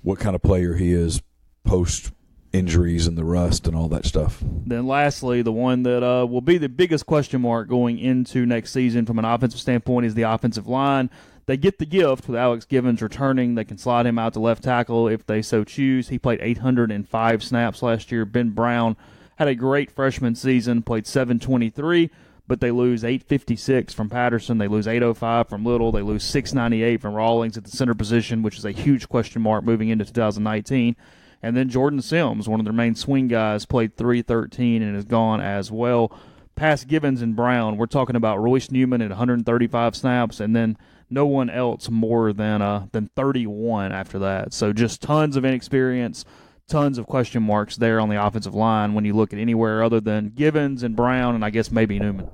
what kind of player he is post-injuries and the rust and all that stuff. Then lastly, the one that will be the biggest question mark going into next season from an offensive standpoint is the offensive line. They get the gift with Alex Givens returning. They can slide him out to left tackle if they so choose. He played 805 snaps last year. Ben Brown had a great freshman season, played 723, but they lose 856 from Patterson. They lose 805 from Little. They lose 698 from Rawlings at the center position, which is a huge question mark moving into 2019. And then Jordan Sims, one of their main swing guys, played 313 and is gone as well. Past Givens and Brown, we're talking about Royce Newman at 135 snaps, and then no one else more than 31 after that. So just tons of inexperience, tons of question marks there on the offensive line when you look at anywhere other than Givens and Brown and I guess maybe Newman.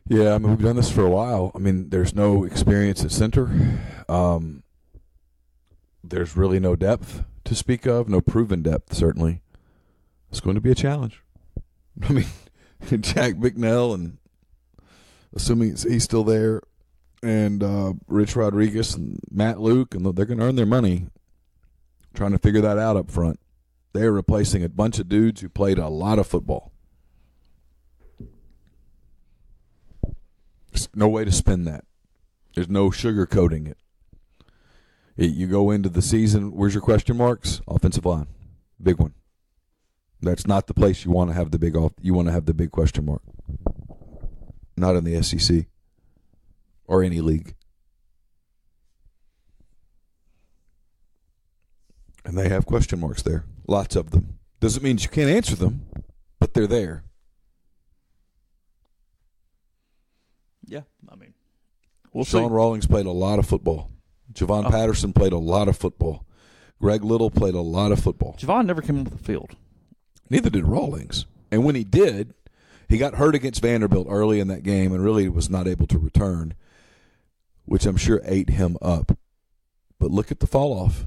Yeah, I mean, we've done this for a while. I mean, there's no experience at center. There's really no depth to speak of, no proven depth, certainly. It's going to be a challenge. I mean, Jack Bicknell, and assuming he's still there, and Rich Rodriguez and Matt Luke, and they're going to earn their money trying to figure that out up front. They're replacing a bunch of dudes who played a lot of football. There's no way to spin that. There's no sugarcoating it. You go into the season, where's your question marks? Offensive line. Big one. That's not the place you want to have the big question mark. Not in the SEC or any league. And they have question marks there. Lots of them. Doesn't mean you can't answer them, but they're there. Yeah, I mean, we'll Sean see. Rawlings played a lot of football. Javon Patterson played a lot of football. Greg Little played a lot of football. Javon never came off the field. Neither did Rawlings. And when he did, he got hurt against Vanderbilt early in that game and really was not able to return, which I'm sure ate him up. But look at the fall-off.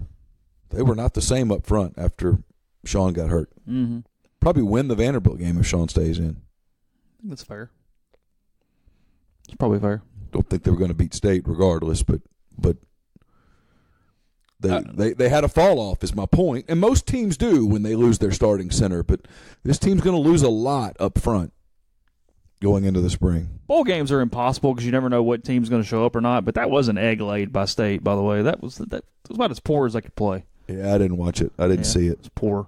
They were not the same up front after Sean got hurt. Mm-hmm. Probably win the Vanderbilt game if Sean stays in. I think that's fair. It's probably fair. Don't think they were going to beat State regardless, but they had a fall off is my point, and most teams do when they lose their starting center. But this team's going to lose a lot up front going into the spring. Bowl games are impossible because you never know what team's going to show up or not. But that was an egg laid by State, by the way. That was about as poor as they could play. Yeah, I didn't watch it. I didn't see it. It was poor.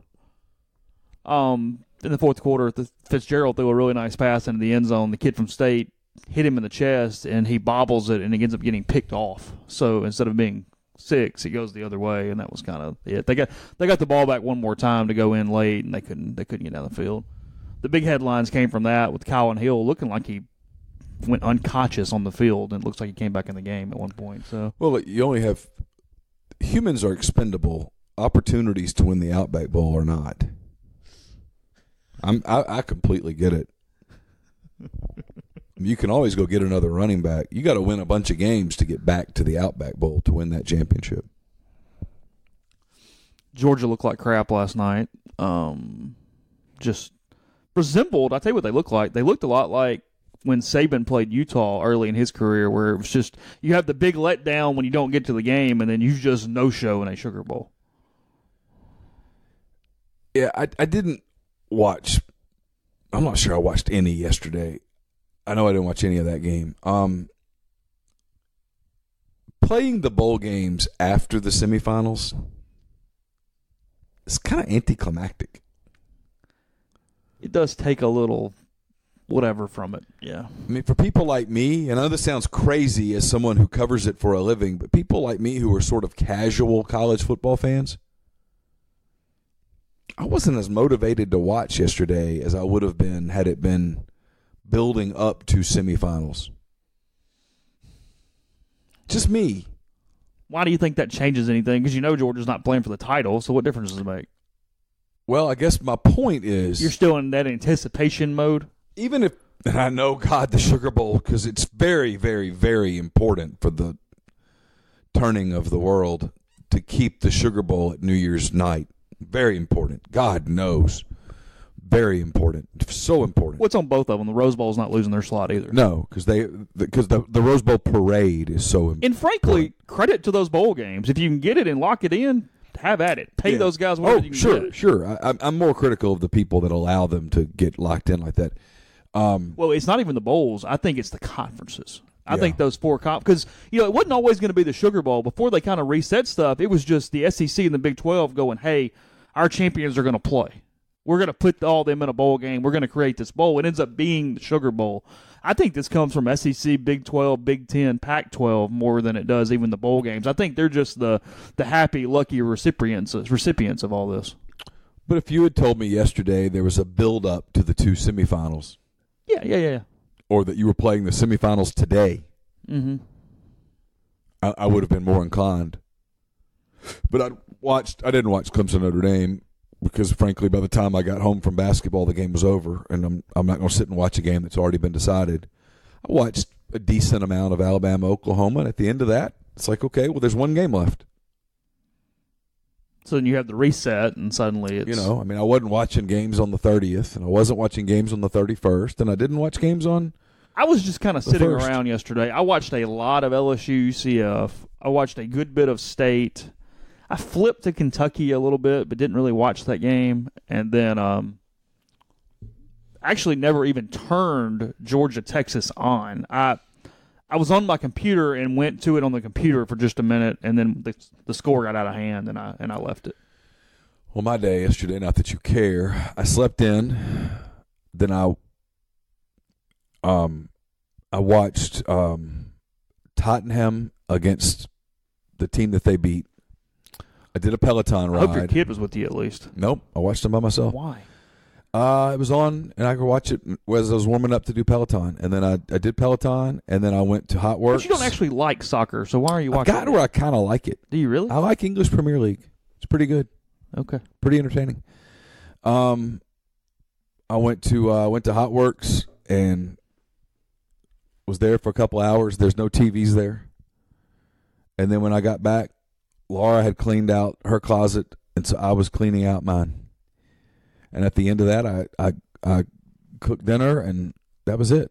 In the fourth quarter, Fitzgerald threw a really nice pass into the end zone. The kid from State hit him in the chest, and he bobbles it, and he ends up getting picked off. So instead of being 6, it goes the other way, and that was kind of it. They got the ball back one more time to go in late, and they couldn't get down the field. The big headlines came from that with Cowan Hill looking like he went unconscious on the field, and it looks like he came back in the game at one point. So you only have humans are expendable. Opportunities to win the Outback Bowl are not. I completely get it. You can always go get another running back. You got to win a bunch of games to get back to the Outback Bowl to win that championship. Georgia looked like crap last night. Just resembled, I'll tell you what they looked like. They looked a lot like when Saban played Utah early in his career, where it was just you have the big letdown when you don't get to the game, and then you just no-show in a Sugar Bowl. Yeah, I didn't watch. I'm not sure I watched any yesterday. I know I didn't watch any of that game. Playing the bowl games after the semifinals is kind of anticlimactic. It does take a little whatever from it, yeah. I mean, for people like me, and I know this sounds crazy as someone who covers it for a living, but people like me who are sort of casual college football fans, I wasn't as motivated to watch yesterday as I would have been had it been building up to semifinals. Just me. Why do you think that changes anything? Because you know Georgia's not playing for the title, so what difference does it make? Well, I guess my point is... You're still in that anticipation mode? Even if... And I know, God, the Sugar Bowl, because it's very, very, very important for the turning of the world to keep the Sugar Bowl at New Year's night. Very important. God knows. Very important. So important. What's on both of them? The Rose Bowl's not losing their slot either. No, because the Rose Bowl parade is so important. And frankly, credit to those bowl games. If you can get it and lock it in, have at it. Pay those guys whatever you can get. Sure. I'm more critical of the people that allow them to get locked in like that. Well, it's not even the bowls. I think it's the conferences. I think those four because it wasn't always going to be the Sugar Bowl. Before they kind of reset stuff, it was just the SEC and the Big 12 going, hey, our champions are going to play. We're going to put all them in a bowl game. We're going to create this bowl. It ends up being the Sugar Bowl. I think this comes from SEC, Big 12, Big 10, Pac-12 more than it does even the bowl games. I think they're just the happy, lucky recipients of all this. But if you had told me yesterday there was a build-up to the two semifinals. Yeah. Or that you were playing the semifinals today, I would have been more inclined. But I didn't watch Clemson Notre Dame because, frankly, by the time I got home from basketball, the game was over, and I'm not going to sit and watch a game that's already been decided. I watched a decent amount of Alabama, Oklahoma, and at the end of that, it's like, okay, well, there's one game left. So then you have the reset, and suddenly it's... I wasn't watching games on the 30th, and I wasn't watching games on the 31st, and I didn't watch games on... I was just kind of sitting first. around yesterday. I watched a lot of LSU UCF. I watched a good bit of State. I flipped to Kentucky a little bit, but didn't really watch that game. And then actually never even turned Georgia-Texas on. I was on my computer and went to it on the computer for just a minute, and then the score got out of hand, and I left it. Well, my day yesterday, not that you care, I slept in. Then I watched Tottenham against the team that they beat. I did a Peloton ride. I hope your kid was with you at least. Nope, I watched them by myself. Why? It was on, and I could watch it as I was warming up to do Peloton. And then I did Peloton, and then I went to Hot Works. But you don't actually like soccer, so why are you watching I got to where I kind of like it. Do you really? I like English Premier League. It's pretty good. Okay. Pretty entertaining. I went to Hot Works and was there for a couple hours. There's no TVs there. And then when I got back, Laura had cleaned out her closet, and so I was cleaning out mine. And at the end of that, I cooked dinner, and that was it.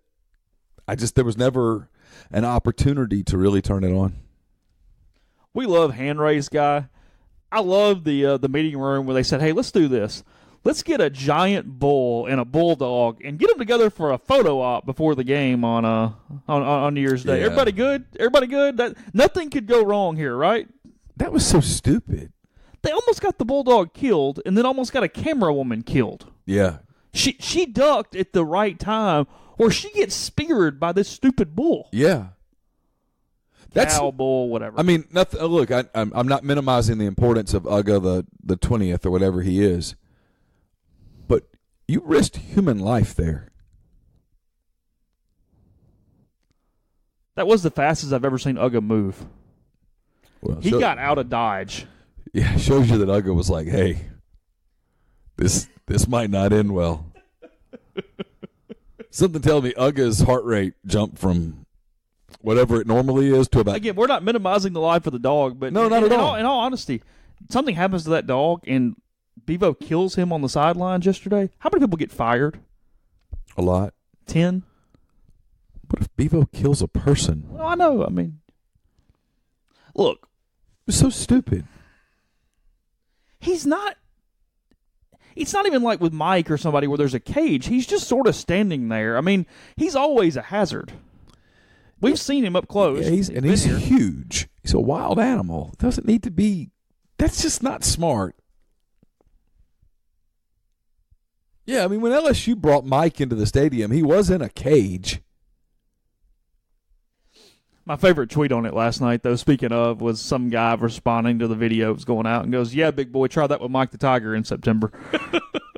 There was never an opportunity to really turn it on. We love hand raised guy. I love the meeting room where they said, "Hey, let's do this. Let's get a giant bull and a bulldog and get them together for a photo op before the game on New Year's Day." Yeah. Everybody good? Everybody good? Nothing could go wrong here, right? That was so stupid. They almost got the bulldog killed, and then almost got a camera woman killed. Yeah. She ducked at the right time, or she gets speared by this stupid bull. Yeah. That's Cow, bull, whatever. I mean, nothing. Look, I'm not minimizing the importance of Uga the 20th or whatever he is, but you risked human life there. That was the fastest I've ever seen Uga move. Well, He got out of Dodge. Yeah, shows you that Uga was like, "Hey, this might not end well." Something tells me Uga's heart rate jumped from whatever it normally is to about. Again, we're not minimizing the life of the dog, but No, not at all. In all honesty, something happens to that dog, and Bevo kills him on the sidelines yesterday. How many people get fired? A lot. 10? What if Bevo kills a person? Well, I know. I mean, look, It's so stupid. he's not. It's not even like with Mike or somebody where there's a cage. He's just sort of standing there. I mean, he's always a hazard. We've seen him up close. Yeah, he's been here. huge. He's a wild animal. Doesn't need to be. That's just not smart. Yeah, I mean, when LSU brought Mike into the stadium, he was in a cage. My favorite tweet on it last night, though, speaking of, was some guy responding to the video that was going out and goes, "Yeah, big boy, try that with Mike the Tiger in September."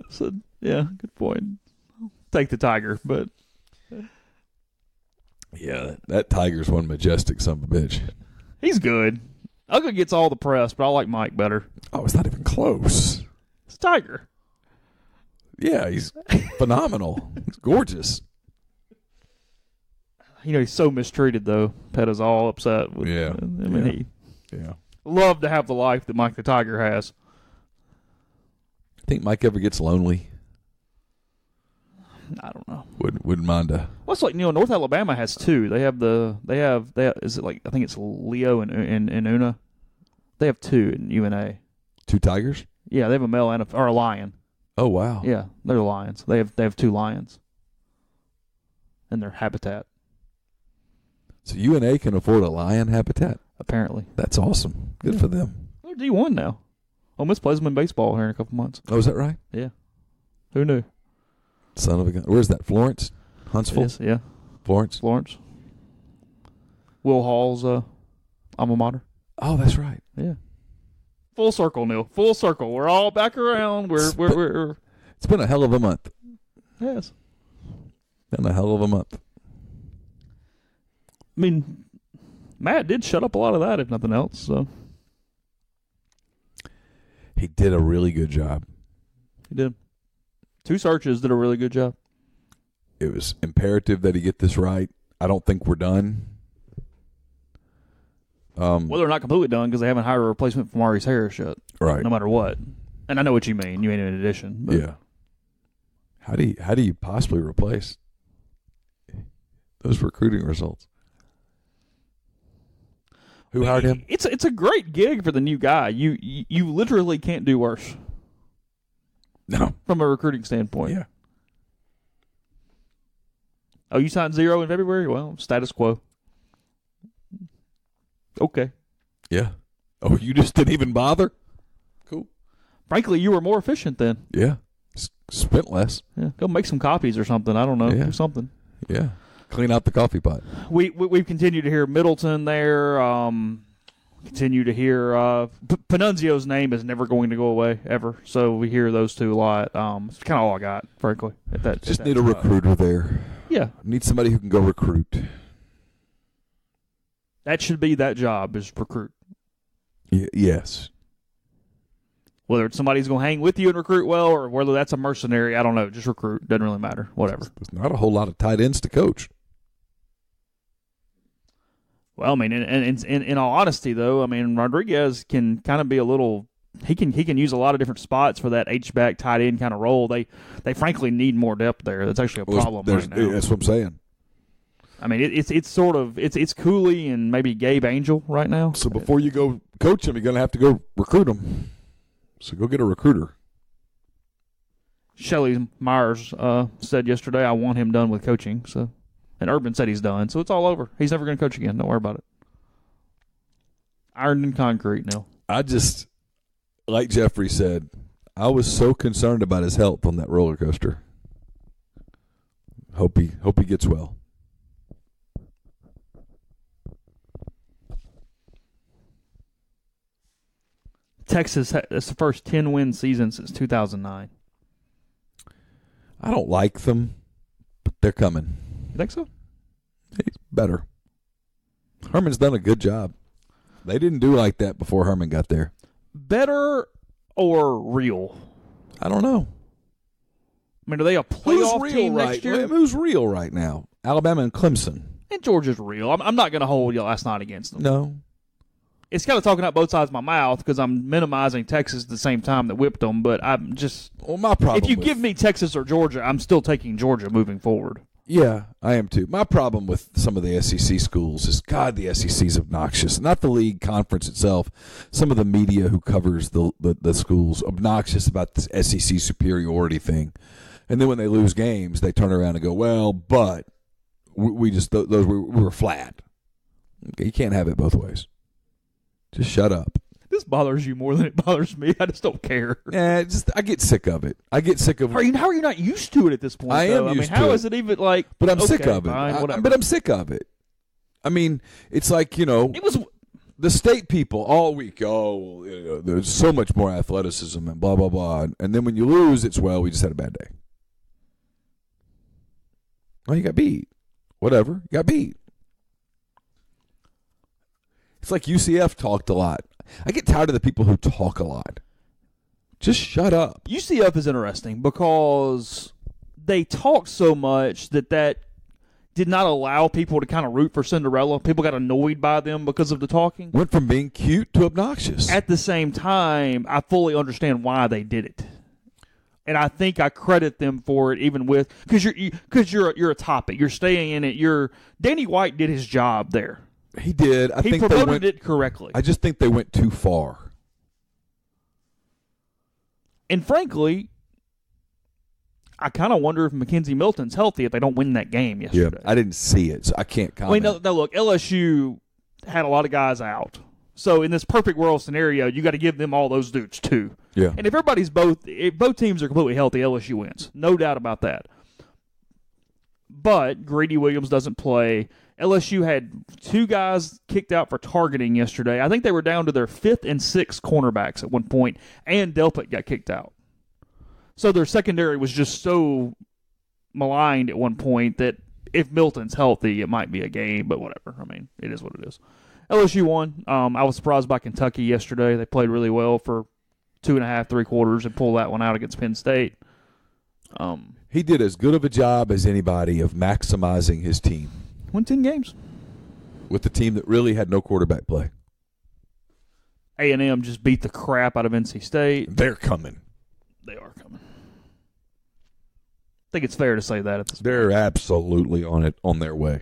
So, yeah, good point. Take the Tiger, but Yeah, that Tiger's one majestic son of a bitch. he's good. Uga gets all the press, but I like Mike better. Oh, it's not even close. It's Tiger. Yeah, he's phenomenal. He's gorgeous. You know, he's so mistreated, though. Petta's all upset. With, Yeah. I mean, Yeah. he Yeah. loved to have the life that Mike the Tiger has. Think Mike ever gets lonely? I don't know. Wouldn't mind a. Well, it's like, North Alabama has two. They have is it like, I think it's Leo and Una. They have two in UNA. Two tigers? Yeah, they have a male and a lion. Oh, wow. Yeah, they're lions. They have two lions in their habitat, So UNA can afford a lion habitat? apparently. That's awesome. Good for them. They're D1 now. Ole Miss plays them in baseball here in a couple months. Oh, is that right? Yeah. Who knew? Son of a gun. Where's that? Florence? Huntsville? Yes, yeah. Florence? Florence. Will Hall's alma mater. Oh, that's right. Yeah. Full circle, Neil. Full circle. We're all back around. We're It's been a hell of a month. yes. Been a hell of a month. I mean, Matt did shut up a lot of that, if nothing else. So He did a really good job. he did. 2 searches did a really good job. It was imperative that he get this right. I don't think we're done. Well, they're not completely done because they haven't hired a replacement for Maurice Harris yet. Right. No matter what. And I know what you mean. You mean in addition. But Yeah. How do you possibly replace those recruiting results? Who hired him? It's a great gig for the new guy. You literally can't do worse No. from a recruiting standpoint. Yeah. Oh, you signed 0 in February? Well, status quo. Okay. Yeah. Oh, you just didn't even bother? Cool. Frankly, you were more efficient then. Yeah. Spent less. Yeah. Go make some copies or something. I don't know. Yeah. Do something. Yeah. Clean out the coffee pot. We've continued to hear Middleton there. Continue to hear Panunzio's name is never going to go away ever. So we hear those two a lot. It's kind of all I got, frankly. Just need a recruiter there. Yeah, Need somebody who can go recruit. that should be that job is recruit. Yes. Whether it's somebody's going to hang with you and recruit well, or whether that's a mercenary, I don't know. Just recruit. Doesn't really matter. Whatever. There's not a whole lot of tight ends to coach. Well, I mean, in all honesty, though, I mean, Rodriguez can kind of be a little. He can use a lot of different spots for that H-back tight end kind of role. They frankly need more depth there. That's actually a problem right now. That's what I'm saying. I mean, it's sort of it's Cooley and maybe Gabe Angel right now. So before you go coach him, you're going to have to go recruit him. So go get a recruiter. Shelly Myers said yesterday, I want him done with coaching. So, and Urban said he's done. So it's all over. He's never going to coach again. Don't worry about it. Ironed in concrete now. I just, like Jeffrey said, I was so concerned about his health on that roller coaster. Hope he gets well. Texas, it's the first 10-win season since 2009. I don't like them, but they're coming. You think so? He's better. Herman's done a good job. They didn't do like that before Herman got there. Better or real? I don't know. I mean, are they a playoff team next year? Who's real right now? Alabama and Clemson. And Georgia's real. I'm not going to hold you last night against them. No. It's kind of talking out both sides of my mouth because I'm minimizing Texas at the same time that whipped them, but I'm just... Well, my problem if you give me Texas or Georgia, I'm still taking Georgia moving forward. Yeah, I am too. My problem with some of the SEC schools is, God, the SEC's obnoxious. Not the league conference itself. Some of the media who covers the schools, obnoxious about this SEC superiority thing. And then when they lose games, they turn around and go, well, but we were flat. Okay, you can't have it both ways. Just shut up. This bothers you more than it bothers me. I just don't care. Yeah, I get sick of it. I get sick of it. How are you not used to it at this point? I am used to it. How is it even like? But I'm sick of it. Fine, but I'm sick of it. I mean, it's like, It was the state people all week. Oh, there's so much more athleticism and blah blah blah. And then when you lose, it's we just had a bad day. Well, you got beat. Whatever, you got beat. It's like UCF talked a lot. I get tired of the people who talk a lot. Just shut up. UCF is interesting because they talk so much that did not allow people to kind of root for Cinderella. People got annoyed by them because of the talking. Went from being cute to obnoxious. At the same time, I fully understand why they did it. And I think I credit them for it, even with because you're a topic. You're staying in it. Danny White did his job there. He did. He promoted it correctly. I just think they went too far. And frankly, I kind of wonder if Mackenzie Milton's healthy if they don't win that game yesterday. Yeah, I didn't see it, so I can't comment. I mean, no, look, LSU had a lot of guys out. So in this perfect world scenario, you got to give them all those dudes too. Yeah. And if both teams are completely healthy, LSU wins. No doubt about that. But Greedy Williams doesn't play. LSU had 2 guys kicked out for targeting yesterday. I think they were down to their 5th and 6th cornerbacks at one point, and Delpit got kicked out. So their secondary was just so maligned at one point that if Milton's healthy, it might be a game, but whatever. I mean, it is what it is. LSU won. I was surprised by Kentucky yesterday. They played really well for 2.5, 3 quarters and pulled that one out against Penn State. He did as good of a job as anybody of maximizing his team. Won 10 games. With the team that really had no quarterback play. A&M just beat the crap out of NC State. They're coming. They are coming. I think it's fair to say that at this point. They're absolutely on their way.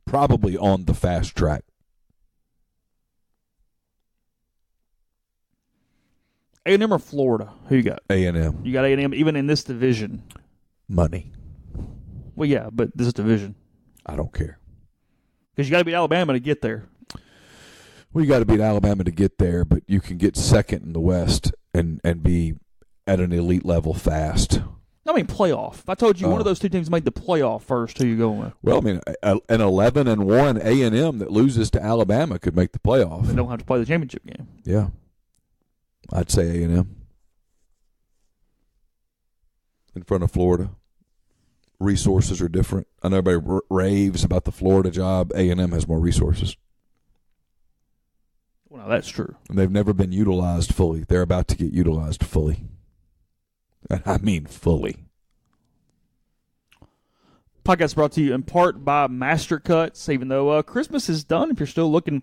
Probably on the fast track. A&M or Florida? Who you got? A&M. You got A&M even in this division. Money. Well, yeah, but this division. I don't care. Because you got to beat Alabama to get there. Well, you got to beat Alabama to get there, but you can get second in the West and be at an elite level fast. I mean, playoff. If I told you one of those 2 teams made the playoff first, who you going with? Well, I mean, an 11-1 A&M that loses to Alabama could make the playoff. They don't have to play the championship game. Yeah. I'd say A&M. In front of Florida. Resources are different. I know everybody raves about the Florida job. A&M has more resources. Well, now that's true. And they've never been utilized fully. They're about to get utilized fully. And I mean fully. Podcast brought to you in part by Master Cuts. Even though Christmas is done, if you're still looking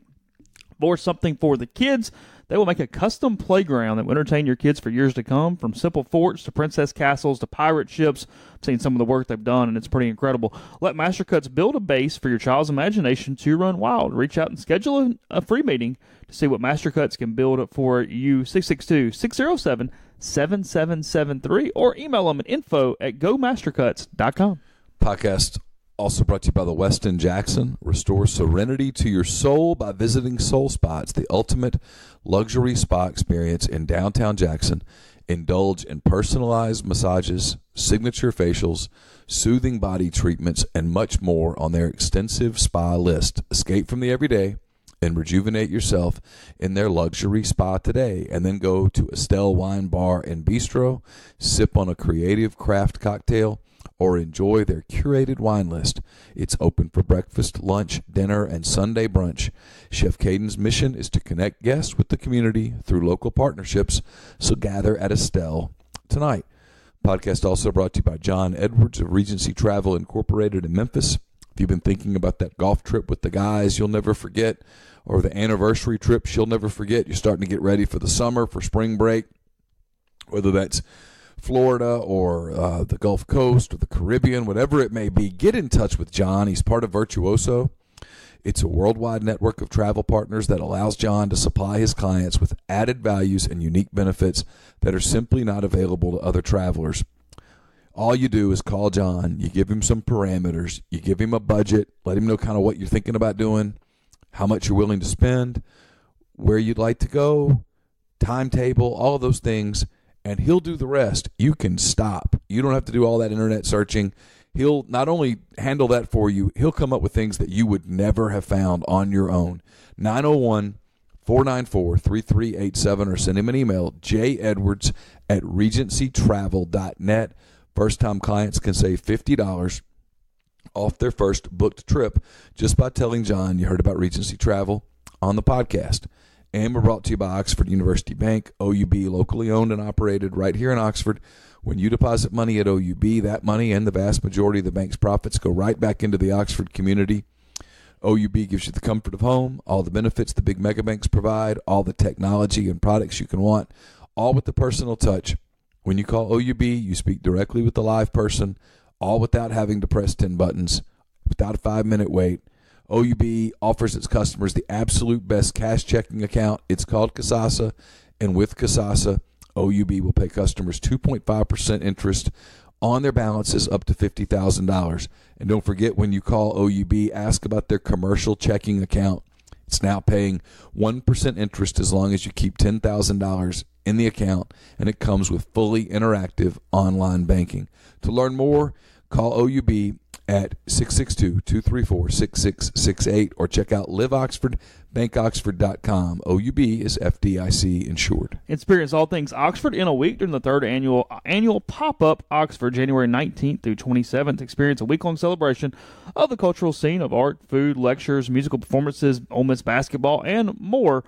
for something for the kids, they will make a custom playground that will entertain your kids for years to come. From simple forts to princess castles to pirate ships, I've seen some of the work they've done, and it's pretty incredible. Let Master Cuts build a base for your child's imagination to run wild. Reach out and schedule a free meeting to see what Master Cuts can build for you. 662-607-7773 or email them at info@gomastercuts.com. Podcast also brought to you by the Westin Jackson. Restore serenity to your soul by visiting Soul Spots, the ultimate luxury spa experience in downtown Jackson. Indulge in personalized massages, signature facials, soothing body treatments, and much more on their extensive spa list. Escape from the everyday and rejuvenate yourself in their luxury spa today. And then go to Estelle Wine Bar and Bistro, sip on a creative craft cocktail, or enjoy their curated wine list. It's open for breakfast, lunch, dinner, and Sunday brunch. Chef Caden's mission is to connect guests with the community through local partnerships, so gather at Estelle tonight. Podcast also brought to you by John Edwards of Regency Travel Incorporated in Memphis. If you've been thinking about that golf trip with the guys you'll never forget, or the anniversary trips you'll never forget, you're starting to get ready for the summer, for spring break, whether that's Florida or the Gulf Coast or the Caribbean, whatever it may be, get in touch with John. He's part of Virtuoso. It's a worldwide network of travel partners that allows John to supply his clients with added values and unique benefits that are simply not available to other travelers. All you do is call John. You give him some parameters. You give him a budget. Let him know kind of what you're thinking about doing, how much you're willing to spend, where you'd like to go, timetable, all of those things. And he'll do the rest. You can stop. You don't have to do all that internet searching. He'll not only handle that for you, he'll come up with things that you would never have found on your own. 901-494-3387 or send him an email, jedwards@regencytravel.net. First-time clients can save $50 off their first booked trip just by telling John you heard about Regency Travel on the podcast. And we're brought to you by Oxford University Bank, OUB, locally owned and operated right here in Oxford. When you deposit money at OUB, that money and the vast majority of the bank's profits go right back into the Oxford community. OUB gives you the comfort of home, all the benefits the big mega banks provide, all the technology and products you can want, all with the personal touch. When you call OUB, you speak directly with the live person, all without having to press 10 buttons, without a 5-minute wait. OUB offers its customers the absolute best cash checking account. It's called Kasasa, and with Kasasa, OUB will pay customers 2.5% interest on their balances up to $50,000. And don't forget, when you call OUB, ask about their commercial checking account. It's now paying 1% interest as long as you keep $10,000 in the account, and it comes with fully interactive online banking. To learn more, call OUB at 662-234-6668 or check out liveoxfordbankoxford.com. OUB is FDIC insured. Experience all things Oxford in a week during the third annual Pop-Up Oxford, January 19th through 27th. Experience a week-long celebration of the cultural scene of art, food, lectures, musical performances, Ole Miss basketball, and more.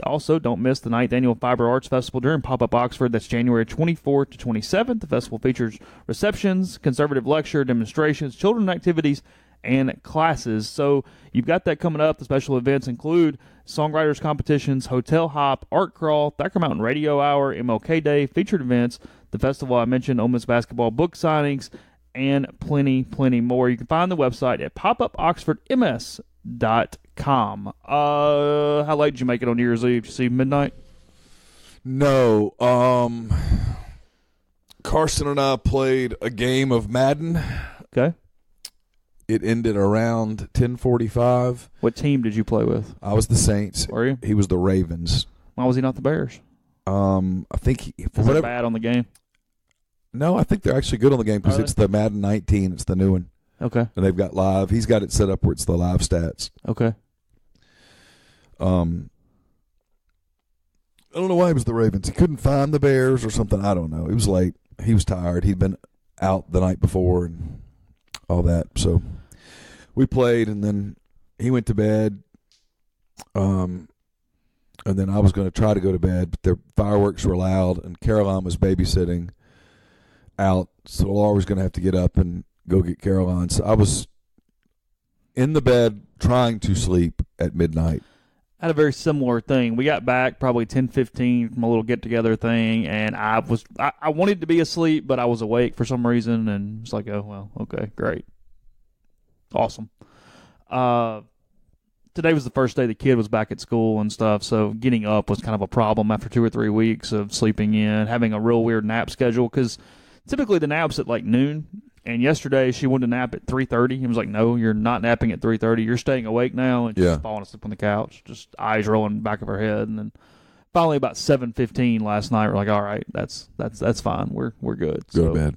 Also, don't miss the 9th Annual Fiber Arts Festival during Pop-Up Oxford. That's January 24th to 27th. The festival features receptions, conservative lecture, demonstrations, children activities, and classes. So you've got that coming up. The special events include songwriters competitions, hotel hop, art crawl, Thacker Mountain Radio Hour, MLK Day, featured events, the festival I mentioned, Ole Miss basketball, book signings, and plenty more. You can find the website at popupoxfordms.com. How late did you make it on New Year's Eve? Did you see midnight? No. Carson and I played a game of Madden. Okay. It ended around 10:45. What team did you play with? I was the Saints. Were you? He was the Ravens. Why was he not the Bears? I think Was it bad on the game? No, I think they're actually good on the game because Are they? it's the Madden 19. It's the new one. Okay. And they've got live. He's got it set up where it's the live stats. Okay. I don't know why he was the Ravens. He couldn't find the Bears or something. I don't know. It was late. He was tired. He'd been out the night before and all that. So we played, and then he went to bed. I And then I was going to try to go to bed, but the fireworks were loud, and Caroline was babysitting out, so Laura was going to have to get up and go get Caroline. So I was in the bed trying to sleep at midnight. I had a very similar thing. We got back probably 10:15 from a little get-together thing, and I wanted to be asleep, but I was awake for some reason, and it's like, oh, well, okay, great. Awesome. Today was the first day the kid was back at school and stuff, so getting up was kind of a problem after 2 or 3 weeks of sleeping in, having a real weird nap schedule, because typically the nap's at like noon, and yesterday she wanted to nap at 3:30. He was like, no, you're not napping at 3:30. You're staying awake now, and she's falling asleep on the couch, just eyes rolling back of her head, and then finally about 7:15 last night, we're like, all right, that's fine. We're good. Go to bed.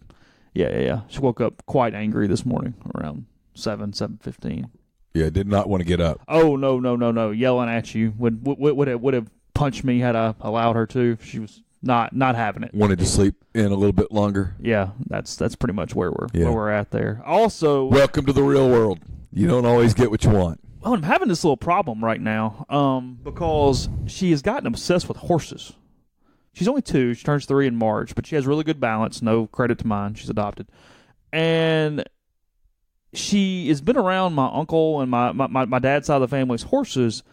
Yeah. She woke up quite angry this morning around 7:15. Yeah, did not want to get up. Oh, no. Yelling at you. Would have punched me had I allowed her to. She was not having it. Wanted to sleep in a little bit longer. Yeah, that's pretty much where we're at there. Also, welcome to the real world. You don't always get what you want. Well, I'm having this little problem right now because she has gotten obsessed with horses. She's only 2. She turns 3 in March, but she has really good balance. No credit to mine. She's adopted. And she has been around my uncle and my dad's side of the family's horses,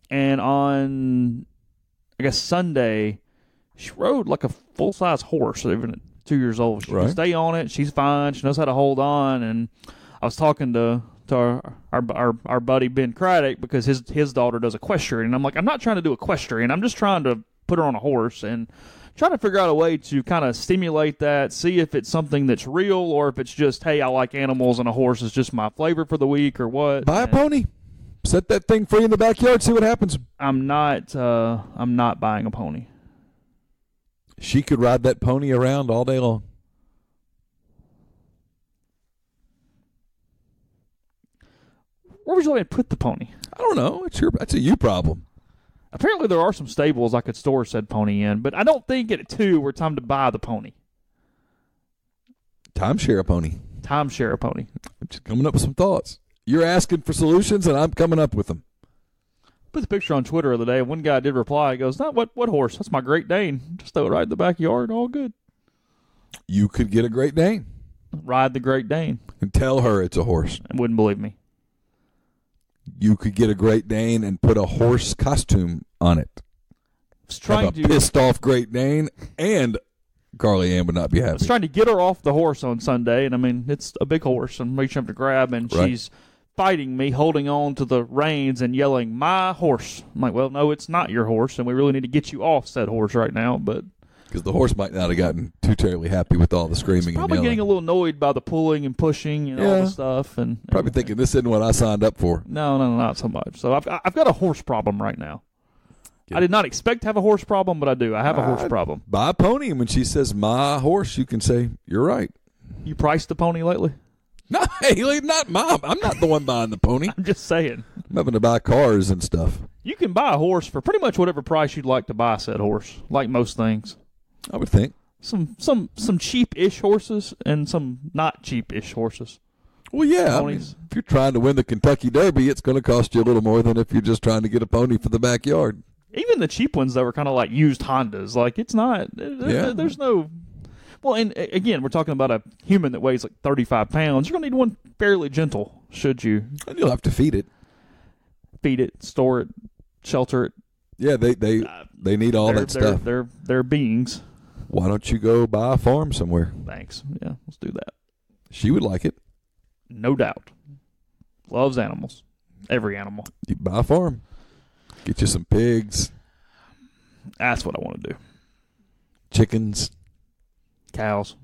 and on, I guess, Sunday, she rode like a full-size horse, even at 2 years old. She can stay on it. She's fine. She knows how to hold on. And I was talking to our buddy Ben Craddock because his daughter does equestrian. And I'm like, I'm not trying to do equestrian. I'm just trying to put her on a horse and trying to figure out a way to kind of stimulate that, see if it's something that's real or if it's just, hey, I like animals and a horse is just my flavor for the week or what. Buy a pony. Set that thing free in the backyard, see what happens. I'm not buying a pony. She could ride that pony around all day long. Where would you like to put the pony? I don't know. That's a you problem. Apparently there are some stables I could store said pony in, but I don't think at 2 we're time to buy the pony. Timeshare a pony. I'm just coming up with some thoughts. You're asking for solutions, and I'm coming up with them. Put the picture on Twitter the other day. One guy did reply. He goes, what horse? That's my Great Dane. Just throw it right in the backyard. All good. You could get a Great Dane. Ride the Great Dane. And tell her it's a horse. And wouldn't believe me. You could get a Great Dane and put a horse costume on it. Have a pissed off Great Dane, and Carly Ann would not be happy. I was trying to get her off the horse on Sunday, and I mean, it's a big horse, and reaching up to grab, and she's fighting me, holding on to the reins and yelling, my horse. I'm like, well, no, it's not your horse, and we really need to get you off said horse right now, but... Because the horse might not have gotten too terribly happy with all the screaming and yelling. Probably getting a little annoyed by the pulling and pushing and all the stuff. And probably thinking, this isn't what I signed up for. No, not so much. So I've got a horse problem right now. I did not expect to have a horse problem, but I do. I have a horse problem. Buy a pony, and when she says, my horse, you can say, you're right. You priced the pony lately? No, Haley, not Mom. I'm not the one buying the pony. I'm just saying. I'm having to buy cars and stuff. You can buy a horse for pretty much whatever price you'd like to buy said horse, like most things. I would think. Some cheap-ish horses and some not cheap-ish horses. Well, yeah. I mean, if you're trying to win the Kentucky Derby, it's going to cost you a little more than if you're just trying to get a pony for the backyard. Even the cheap ones, though, are kind of like used Hondas. Like, it's not... There's no... Well, and again, we're talking about a human that weighs like 35 pounds. You're going to need one fairly gentle, should you? And you'll have to feed it. Feed it, store it, shelter it. Yeah, they need all that stuff. They're beings. Why don't you go buy a farm somewhere? Thanks. Yeah, let's do that. She would like it. No doubt. Loves animals. Every animal. You buy a farm. Get you some pigs. That's what I want to do. Chickens. Cows.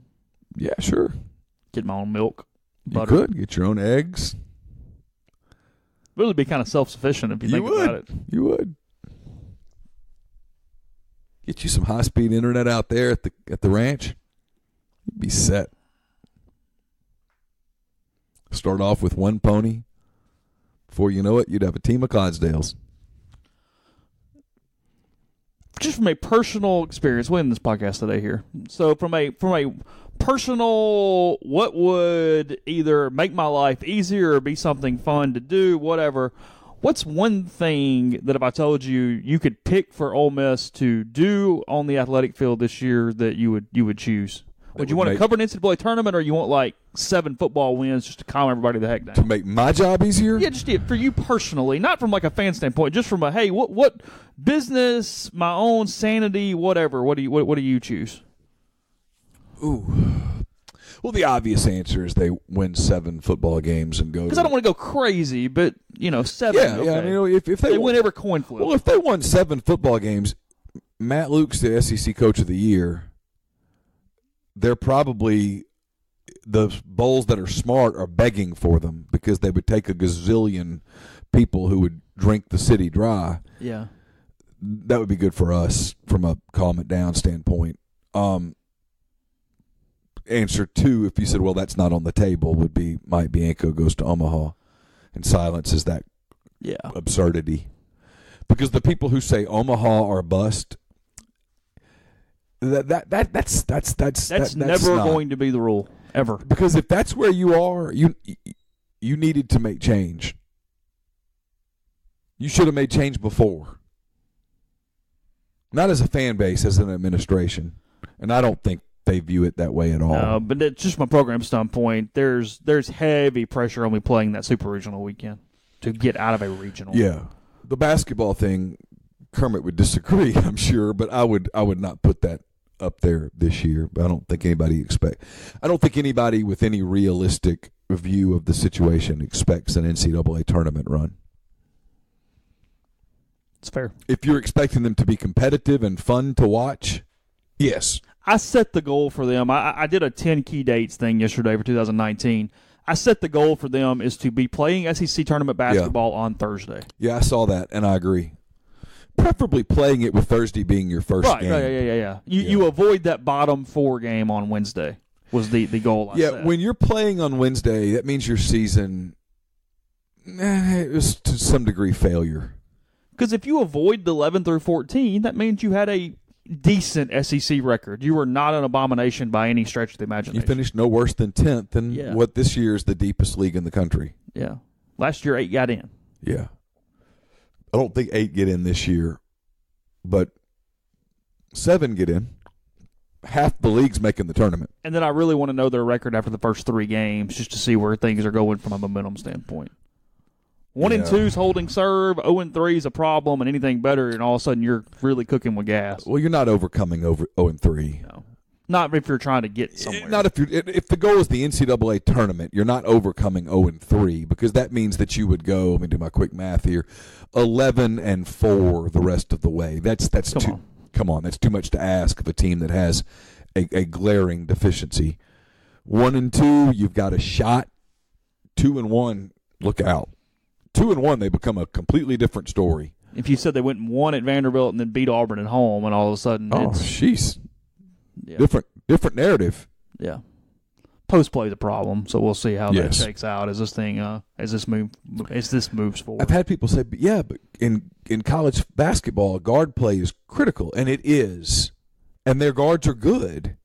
Yeah, sure. Get my own milk. Butter. You could. Get your own eggs. Really be kind of self-sufficient if you think about it. You would. Get you some high-speed internet out there at the ranch. You'd be set. Start off with one pony. Before you know it, you'd have a team of Clydesdales. Just from a personal experience, we'll end this podcast today here. So from a personal, what would either make my life easier or be something fun to do, whatever, What's one thing that if I told you could pick for Ole Miss to do on the athletic field this year that you would choose? Would you want to cover an NCAA tournament, or you want like 7 football wins just to calm everybody the heck down? To make my job easier? Yeah, just for you personally, not from like a fan standpoint, just from a hey, what business, my own sanity, whatever. What do you choose? Ooh. Well, the obvious answer is they win 7 football games and go. Because I don't want to go crazy, but 7. Yeah, okay. yeah. I mean, if they win every coin flip. Well, if they won 7 football games, Matt Luke's the SEC Coach of the Year. They're probably the bowls that are smart are begging for them because they would take a gazillion people who would drink the city dry. Yeah, that would be good for us from a calm it down standpoint. Answer 2, if you said, well, that's not on the table, would be Mike Bianco goes to Omaha and silences that absurdity. Because the people who say Omaha are bust, that's never not going to be the rule ever. Because if that's where you are, you needed to make change. You should have made change before. Not as a fan base, as an administration. And I don't think they view it that way at all. No, but it's just from a program standpoint, there's heavy pressure on me playing that super regional weekend to get out of a regional. Yeah. The basketball thing, Kermit would disagree, I'm sure, but I would not put that up there this year. But I don't think anybody with any realistic view of the situation expects an NCAA tournament run. It's fair. If you're expecting them to be competitive and fun to watch, yes. I set the goal for them. I did a 10 key dates thing yesterday for 2019. I set the goal for them is to be playing SEC tournament basketball on Thursday. Yeah, I saw that, and I agree. Preferably playing it with Thursday being your first game. Yeah. You avoid that bottom 4 game on Wednesday was the goal I set. When you're playing on Wednesday, that means your season is to some degree failure. Because if you avoid the 11 through 14, that means you had a decent SEC record. You were not an abomination by any stretch of the imagination. You finished no worse than 10th in what this year is the deepest league in the country. Yeah. Last year, 8 got in. Yeah. I don't think 8 get in this year, but 7 get in. Half the league's making the tournament. And then I really want to know their record after the first 3 games just to see where things are going from a momentum standpoint. 1 and 2's holding serve, 0 and 3 is a problem, and anything better, and all of a sudden you're really cooking with gas. Well, you're not overcoming 0 and 3. No. Not if you're trying to get somewhere. Not if the goal is the NCAA tournament, you're not overcoming 0 and 3 because that means that you would go. Let me do my quick math here: 11 and 4 the rest of the way. That's too. Come on, that's too much to ask of a team that has a glaring deficiency. 1 and 2, you've got a shot. 2 and 1, look out. 2 and 1, they become a completely different story. If you said they went and won at Vanderbilt and then beat Auburn at home, and all of a sudden, different narrative. Yeah, post play is a problem, so we'll see how that shakes out as this thing as this moves forward. I've had people say, but in college basketball, guard play is critical, and it is, and their guards are good.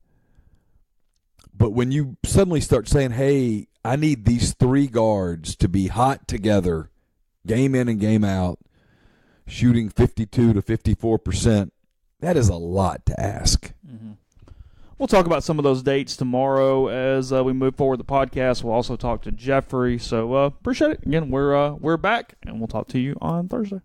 But when you suddenly start saying, "Hey, I need these 3 guards to be hot together, game in and game out, shooting 52 to 54%, that is a lot to ask." Mm-hmm. We'll talk about some of those dates tomorrow as we move forward the podcast. We'll also talk to Jeffrey. So appreciate it. Again, we're back, and we'll talk to you on Thursday.